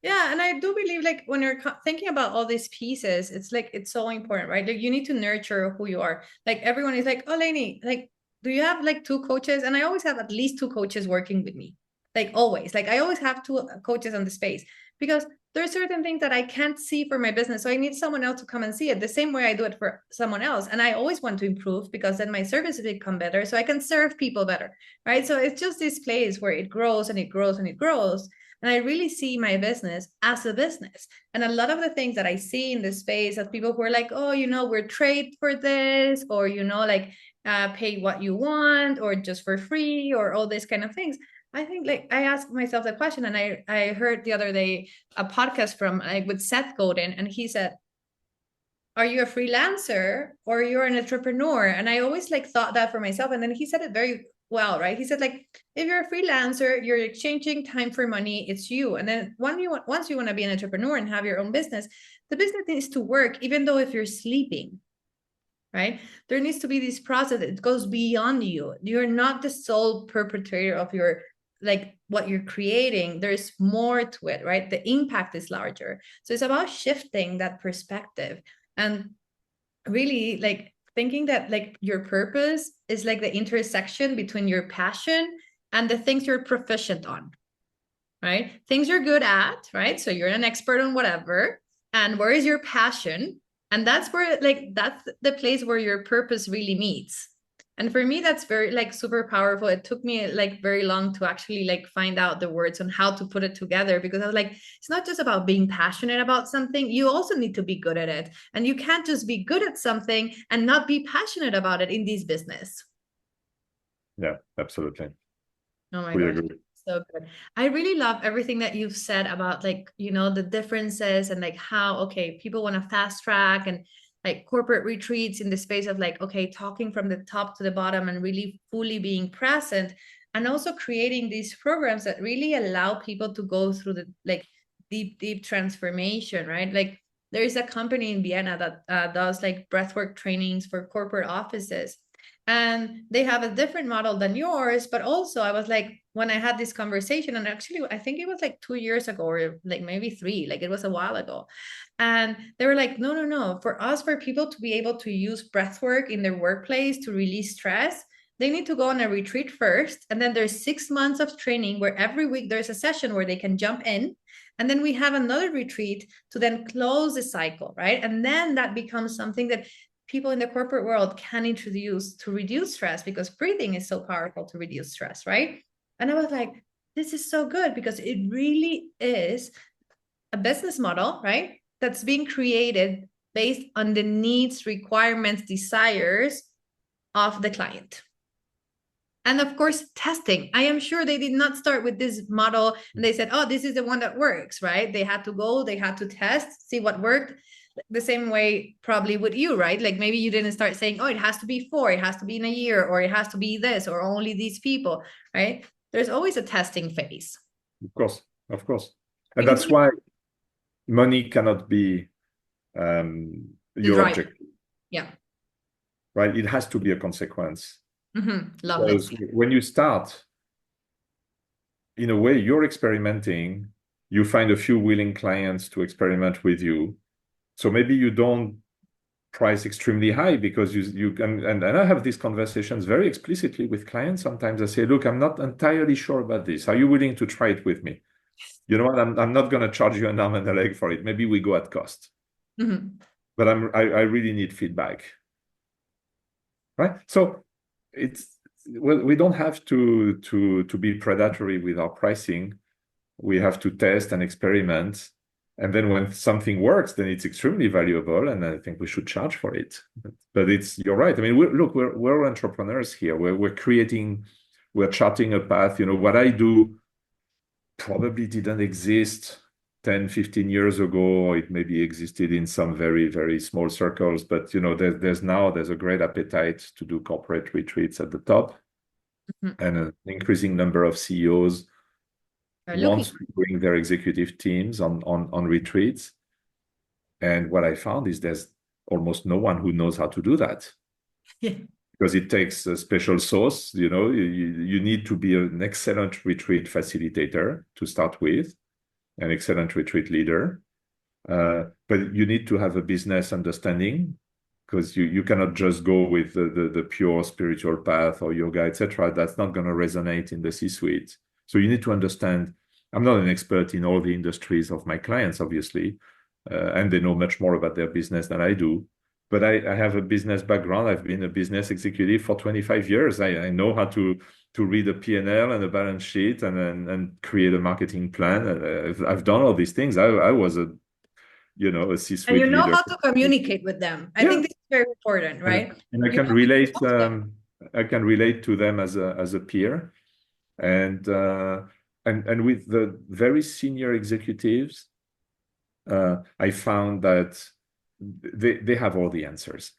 Yeah, and I do believe, like, when you're thinking about all these pieces, it's like, it's so important, right? Like, you need to nurture who you are. Like, everyone is like, "Oh, Leni, like, do you have like 2 coaches?" And I always have at least 2 coaches working with me. Like, always. Like, I always have 2 coaches on the space, because there are certain things that I can't see for my business. So I need someone else to come and see it the same way I do it for someone else. And I always want to improve, because then my services become better, so I can serve people better, right? So it's just this place where it grows and it grows and it grows. And I really see my business as a business. And a lot of the things that I see in this space of people who are like, "Oh, we're trade for this," or, like, pay what you want, or just for free, or all these kind of things. I think, like, I asked myself the question, and I heard the other day a podcast from, like, with Seth Godin, and he said, "Are you a freelancer or you're an entrepreneur?" And I always like thought that for myself. And then he said it very well, right? He said, like, if you're a freelancer, you're exchanging time for money. It's you. And then once you want to be an entrepreneur and have your own business, the business needs to work, even though if you're sleeping, right? There needs to be this process that goes beyond you. You're not the sole perpetrator of your, like, what you're creating. There's more to it, right? The impact is larger. So it's about shifting that perspective, and really, like, thinking that, like, your purpose is like the intersection between your passion and the things you're proficient on, right? Things you're good at, right? So you're an expert on whatever. And where is your passion? And that's where, like, that's the place where your purpose really meets. And for me, that's very, like, super powerful. It took me, like, very long to actually, like, find out the words on how to put it together, because I was like, it's not just about being passionate about something. You also need to be good at it. And you can't just be good at something and not be passionate about it in this business. Yeah, absolutely. Oh my gosh. Agree. So good. I really love everything that you've said about, like, the differences, and like how, okay, people want to fast track, and like corporate retreats in the space of, like, okay, talking from the top to the bottom and really fully being present, and also creating these programs that really allow people to go through the, like, deep transformation, right? Like, there is a company in Vienna that does, like, breathwork trainings for corporate offices. And they have a different model than yours. But also, I was like, when I had this conversation, and actually, I think it was like 2 years ago, or like maybe 3, like it was a while ago. And they were like, no. For people to be able to use breath work in their workplace to release stress, they need to go on a retreat first. And then there's 6 months of training where every week there's a session where they can jump in. And then we have another retreat to then close the cycle, right? And then that becomes something that people in the corporate world can introduce to reduce stress, because breathing is so powerful to reduce stress, right? And I was like, this is so good, because it really is a business model, right? That's being created based on the needs, requirements, desires of the client. And of course, testing. I am sure they did not start with this model and they said, oh, this is the one that works, right? They had to go, they had to test, see what worked. The same way probably with you, right? Like maybe you didn't start saying, oh, it has to be 4, it has to be in a year, or it has to be this, or only these people, right? There's always a testing phase. Of course, of course. And that's why money cannot be your objective. Yeah. Right? It has to be a consequence. Love because it. When you start, in a way, you're experimenting, you find a few willing clients to experiment with you. So maybe you don't price extremely high because you can, and I have these conversations very explicitly with clients. Sometimes I say, look, I'm not entirely sure about this. Are you willing to try it with me? You know what? I'm not going to charge you an arm and a leg for it. Maybe we go at cost. But I really need feedback. Right? So we don't have to be predatory with our pricing. We have to test and experiment. And then when something works, then it's extremely valuable, and I think we should charge for it. But you're right. I mean, we're entrepreneurs here. We're charting a path. You know, what I do probably didn't exist 10, 15 years ago, or it maybe existed in some very, very small circles. But, you know, there's a great appetite to do corporate retreats at the top, and an increasing number of CEOs want to bring their executive teams on retreats. And what I found is there's almost no one who knows how to do that. Yeah. Because it takes a special sauce. You know, you need to be an excellent retreat facilitator to start with, an excellent retreat leader. But you need to have a business understanding, because you cannot just go with the pure spiritual path or yoga, etc. That's not going to resonate in the C-suite. So you need to understand. I'm not an expert in all the industries of my clients, obviously, and they know much more about their business than I do. But I have a business background. I've been a business executive for 25 years. I know how to read a P&L and a balance sheet and create a marketing plan. I've done all these things. I was a C-suite and you know leader. How to communicate with them. I think this is very important, right? And I can relate. I can relate to them as a peer, and with the very senior executives, I found that they have all the answers.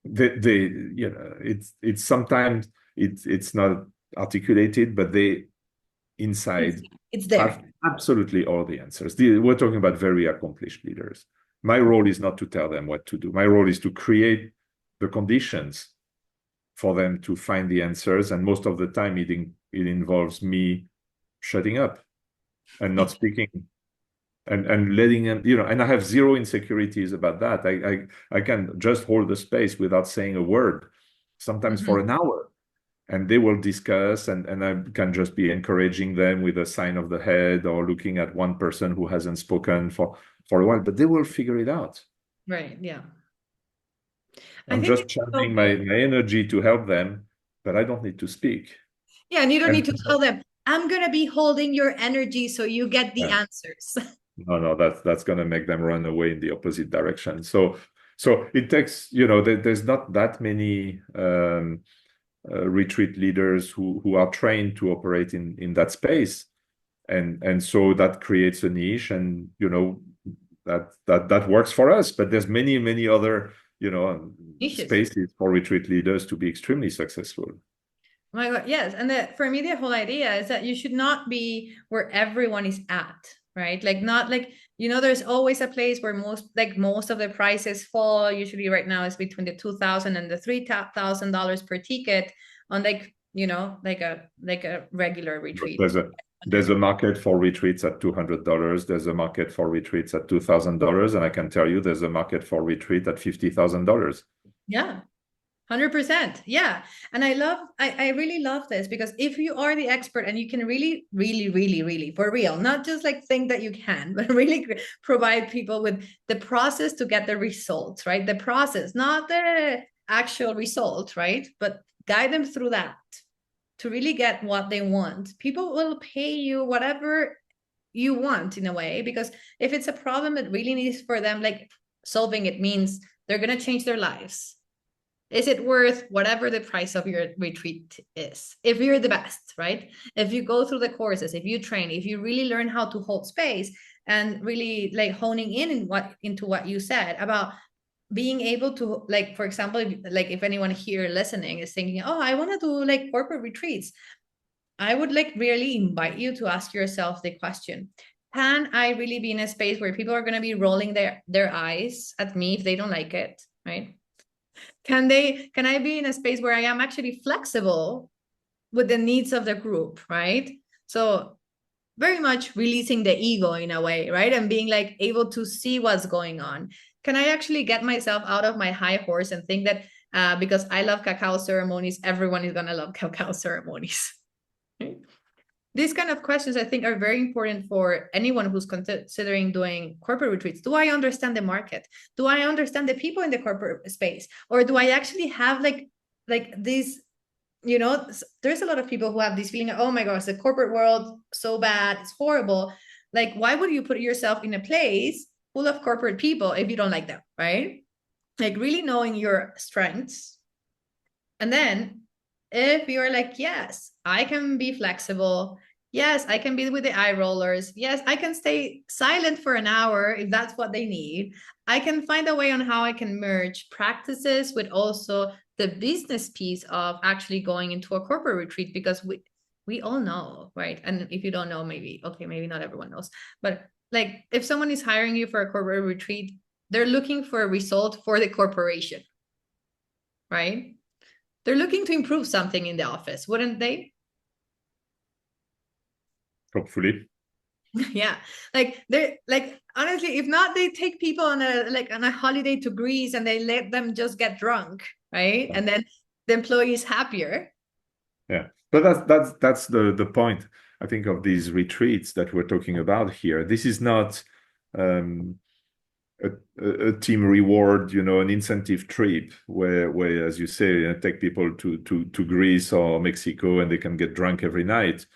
It's sometimes it's not articulated, but it's there. Have absolutely all the answers. We're talking about very accomplished leaders. My role is not to tell them what to do. My role is to create the conditions for them to find the answers, and most of the time it involves me shutting up and not speaking. And letting them, and I have zero insecurities about that. I can just hold the space without saying a word, sometimes for an hour, and they will discuss, and I can just be encouraging them with a sign of the head or looking at one person who hasn't spoken for a while, but they will figure it out. Right. Yeah. I'm just channeling my energy to help them, but I don't need to speak. Yeah, and you don't need to tell them, I'm going to be holding your energy so you get the answers. No, that's going to make them run away in the opposite direction. So it takes, there's not that many retreat leaders who are trained to operate in that space, and so that creates a niche, and that works for us. But there's many other spaces for retreat leaders to be extremely successful. Oh my God, yes. And for me, the whole idea is that you should not be where everyone is at, right? Like not like, there's always a place where most of the prices fall. Usually right now it's between the $2,000 and the $3,000 per ticket on like a regular retreat. There's a market for retreats at $200. There's a market for retreats at $2,000. And I can tell you there's a market for retreat at $50,000. Yeah. 100%. Yeah. And I really love this, because if you are the expert and you can really, really, really, really, for real, not just like think that you can, but really provide people with the process to get the results, right? The process, not the actual result, right? But guide them through that to really get what they want. People will pay you whatever you want in a way, because if it's a problem that really needs for them, like solving it means they're going to change their lives. Is it worth whatever the price of your retreat is? If you're the best, right? If you go through the courses, if you train, if you really learn how to hold space and really like honing into what you said about being able to, like, for example, if anyone here listening is thinking, oh, I want to do like corporate retreats, I would like really invite you to ask yourself the question, can I really be in a space where people are going to be rolling their eyes at me if they don't like it, right? Can I be in a space where I am actually flexible with the needs of the group, right? So very much releasing the ego in a way, right? And being like able to see what's going on. Can I actually get myself out of my high horse and think that because I love cacao ceremonies, everyone is gonna love cacao ceremonies? These kind of questions, I think, are very important for anyone who's considering doing corporate retreats. Do I understand the market? Do I understand the people in the corporate space? Or do I actually have like these, you know, there's a lot of people who have this feeling, oh my gosh, the corporate world, so bad, it's horrible. Like, why would you put yourself in a place full of corporate people if you don't like them, right? Like really knowing your strengths. And then if you're like, yes, I can be flexible. Yes, I can be with the eye rollers. Yes, I can stay silent for an hour if that's what they need. I can find a way on how I can merge practices with also the business piece of actually going into a corporate retreat, because we all know, right? And if you don't know, maybe not everyone knows, but like if someone is hiring you for a corporate retreat, they're looking for a result for the corporation, right? They're looking to improve something in the office, wouldn't they? Hopefully. Yeah, like they're like, honestly, if not, they take people on a holiday to Greece and they let them just get drunk, right? And then the employee is happier. Yeah, but that's the point, I think, of these retreats that we're talking about here. This is not a team reward, an incentive trip where, as you say, take people to Greece or Mexico and they can get drunk every night.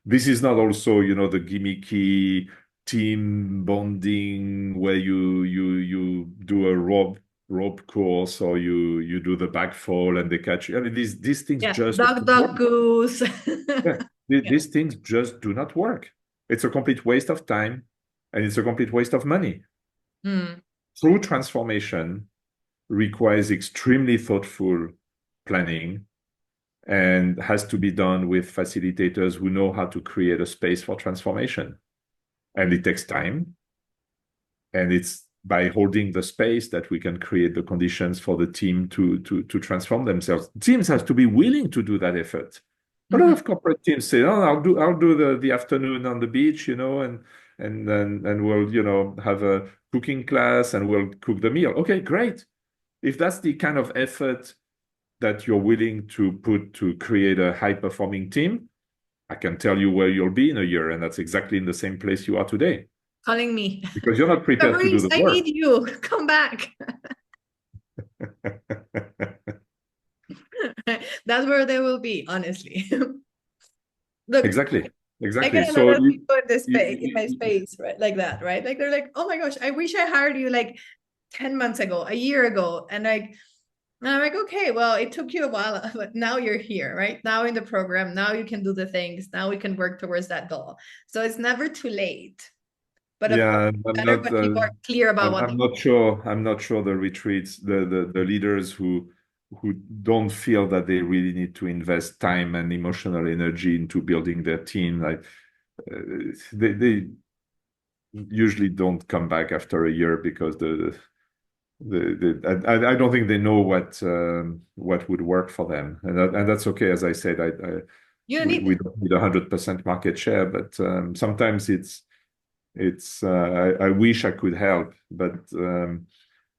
This is not also, the gimmicky team bonding where you do a rope course or you do the back fall and they catch you. I mean, these things just dog goose. Yeah. These things just do not work. It's a complete waste of time and it's a complete waste of money. True transformation requires extremely thoughtful planning and has to be done with facilitators who know how to create a space for transformation. And it takes time. And it's by holding the space that we can create the conditions for the team to transform themselves. Teams have to be willing to do that effort. A lot of corporate teams say, "Oh, I'll do the afternoon on the beach, and we'll, have a cooking class and we'll cook the meal." Okay, great. If that's the kind of effort that you're willing to put to create a high-performing team, I can tell you where you'll be in a year, and that's exactly in the same place you are today. Calling me. Because you're not prepared to do the work. I need you. Come back. That's where they will be, honestly. Look, exactly. I get a lot of people in my space, right? Like that, right? Like they're like, oh my gosh, I wish I hired you like 10 months ago, a year ago. And I'm like, okay, well, it took you a while, but now you're here, right? Now in the program, now you can do the things. Now we can work towards that goal. So it's never too late. But yeah, better when people are clear about what I'm not sure the retreats, the leaders who don't feel that they really need to invest time and emotional energy into building their team, like they usually don't come back after a year because I don't think they know what would work for them, and that's okay. As I said, we don't need 100% market share, but sometimes I wish I could help, but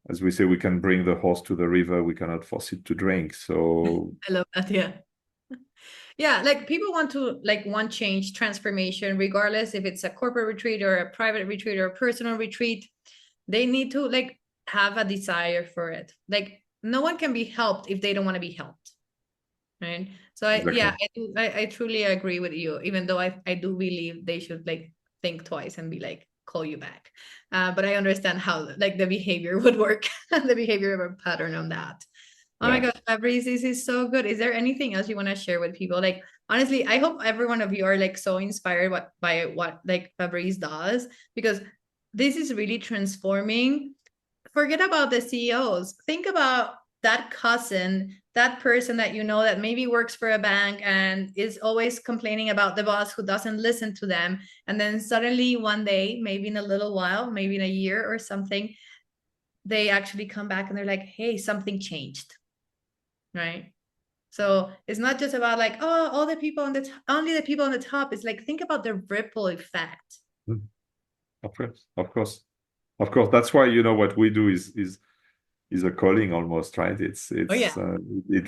as we say, we can bring the horse to the river, we cannot force it to drink. So I love that. Yeah, like people want change, transformation, regardless if it's a corporate retreat or a private retreat or a personal retreat. They need to like have a desire for it. Like no one can be helped if they don't want to be helped, right? So I truly agree with you, even though I do believe they should like think twice and be like, call you back. But I understand how like the behavior would work, the behavior pattern on that. Oh my gosh, Fabrice, this is so good. Is there anything else you want to share with people? Like, honestly, I hope every one of you are like so inspired by what like Fabrice does, because this is really transforming. Forget about the CEOs. Think about that cousin, that person that you know that maybe works for a bank and is always complaining about the boss who doesn't listen to them. And then suddenly one day, maybe in a little while, maybe in a year or something, they actually come back and they're like, hey, something changed. Right? So it's not just about like, oh, all the people on the only the people on the top. It's like, think about the ripple effect. Of course. That's why, you know, what we do is a calling almost, right? It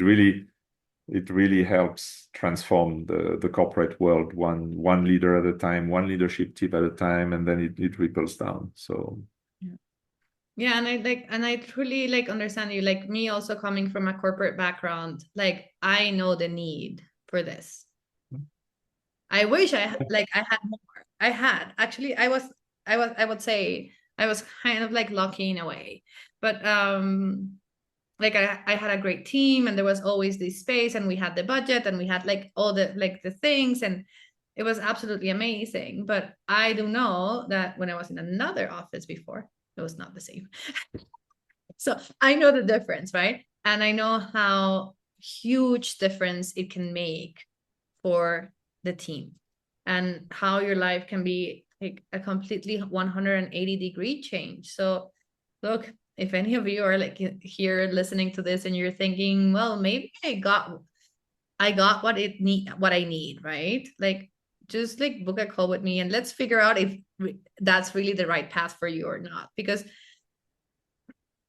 really helps transform the corporate world one leader at a time, one leadership tip at a time, and then it ripples down. So yeah, and I truly like understand you. Like me also coming from a corporate background, like I know the need for this. I wish I had more. I had actually I would say I was kind of like lucky in a way. But like I had a great team and there was always this space and we had the budget and we had like all the things and it was absolutely amazing. But I do know that when I was in another office before, it was not the same. So I know the difference, right? And I know how huge difference it can make for the team and how your life can be like a completely 180-degree change. So look, if any of you are like here listening to this and you're thinking, well, maybe I got what I need, right? Like just like book a call with me and let's figure out if that's really the right path for you or not. Because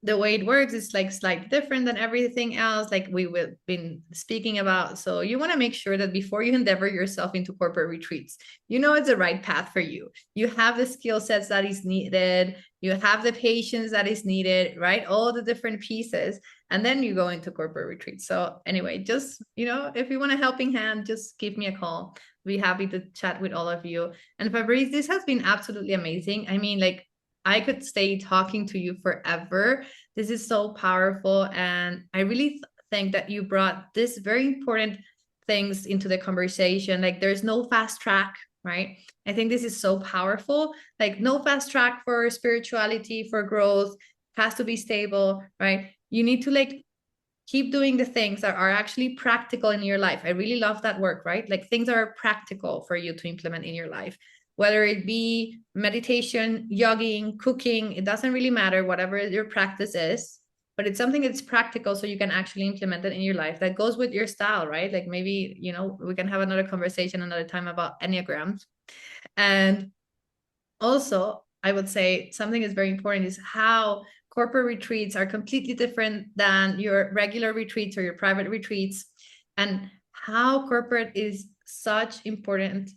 the way it works is like slightly different than everything else like we've been speaking about. So you want to make sure that before you endeavor yourself into corporate retreats, you know it's the right path for you. You have the skill sets that is needed. You have the patience that is needed, right? All the different pieces. And then you go into corporate retreats. So anyway, just, you know, if you want a helping hand, just give me a call. I'll be happy to chat with all of you. And Fabrice, this has been absolutely amazing. I mean, like, I could stay talking to you forever. This is so powerful. And I really think that you brought this very important things into the conversation. Like there's no fast track, right? I think this is so powerful. Like no fast track for spirituality, for growth, has to be stable, right? You need to like keep doing the things that are actually practical in your life. I really love that work, right? Like things are practical for you to implement in your life, whether it be meditation, jogging, cooking, it doesn't really matter, whatever your practice is, but it's something that's practical so you can actually implement it in your life that goes with your style, right? Like maybe, you know, we can have another conversation another time about Enneagrams. And also, I would say something that's very important is how corporate retreats are completely different than your regular retreats or your private retreats, and how corporate is such important.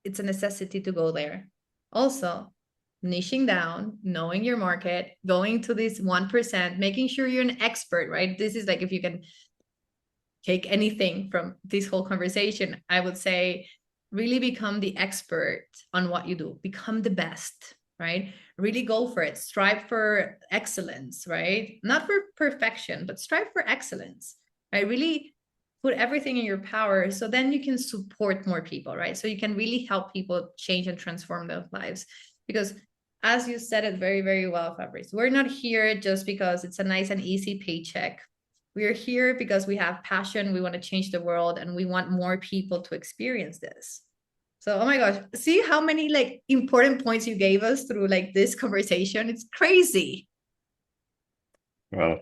It's a necessity to go there. Also, niching down, knowing your market, going to this 1%, making sure you're an expert, right? This is like if you can take anything from this whole conversation, I would say really become the expert on what you do, become the best, right? Really go for it, strive for excellence, right? Not for perfection, but strive for excellence, right? Really put everything in your power so then you can support more people, right? So you can really help people change and transform their lives. Because as you said it very, very well, Fabrice, we're not here just because it's a nice and easy paycheck. We're here because we have passion, we want to change the world, and we want more people to experience this. So, oh my gosh, see how many like important points you gave us through like this conversation. It's crazy. Well,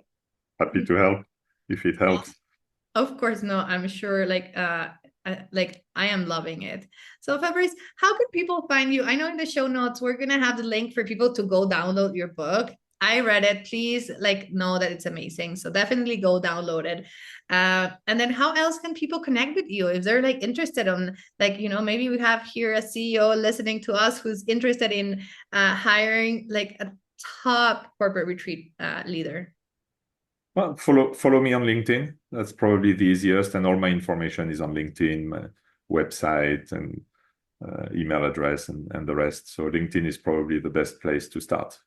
happy to help if it helps. Of course, no, I'm sure like I am loving it. So Fabrice, how can people find you? I know in the show notes, we're going to have the link for people to go download your book. I read it. Please like know that it's amazing. So definitely go download it. And then how else can people connect with you if they're like interested on like, you know, maybe we have here a CEO listening to us who's interested in hiring like a top corporate retreat leader. Well, follow me on LinkedIn. That's probably the easiest, and all my information is on LinkedIn, my website, and email address and the rest. So LinkedIn is probably the best place to start.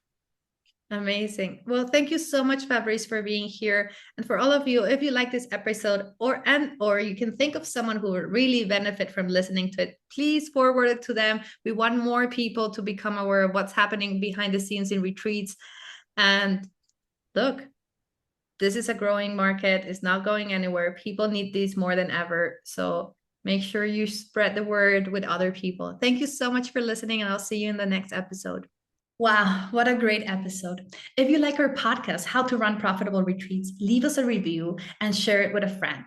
Amazing. Well, thank you so much, Fabrice, for being here. And for all of you, if you like this episode or you can think of someone who would really benefit from listening to it, please forward it to them. We want more people to become aware of what's happening behind the scenes in retreats. And look, this is a growing market. It's not going anywhere. People need these more than ever. So make sure you spread the word with other people. Thank you so much for listening, and I'll see you in the next episode. Wow, what a great episode. If you like our podcast, How to Run Profitable Retreats, leave us a review and share it with a friend.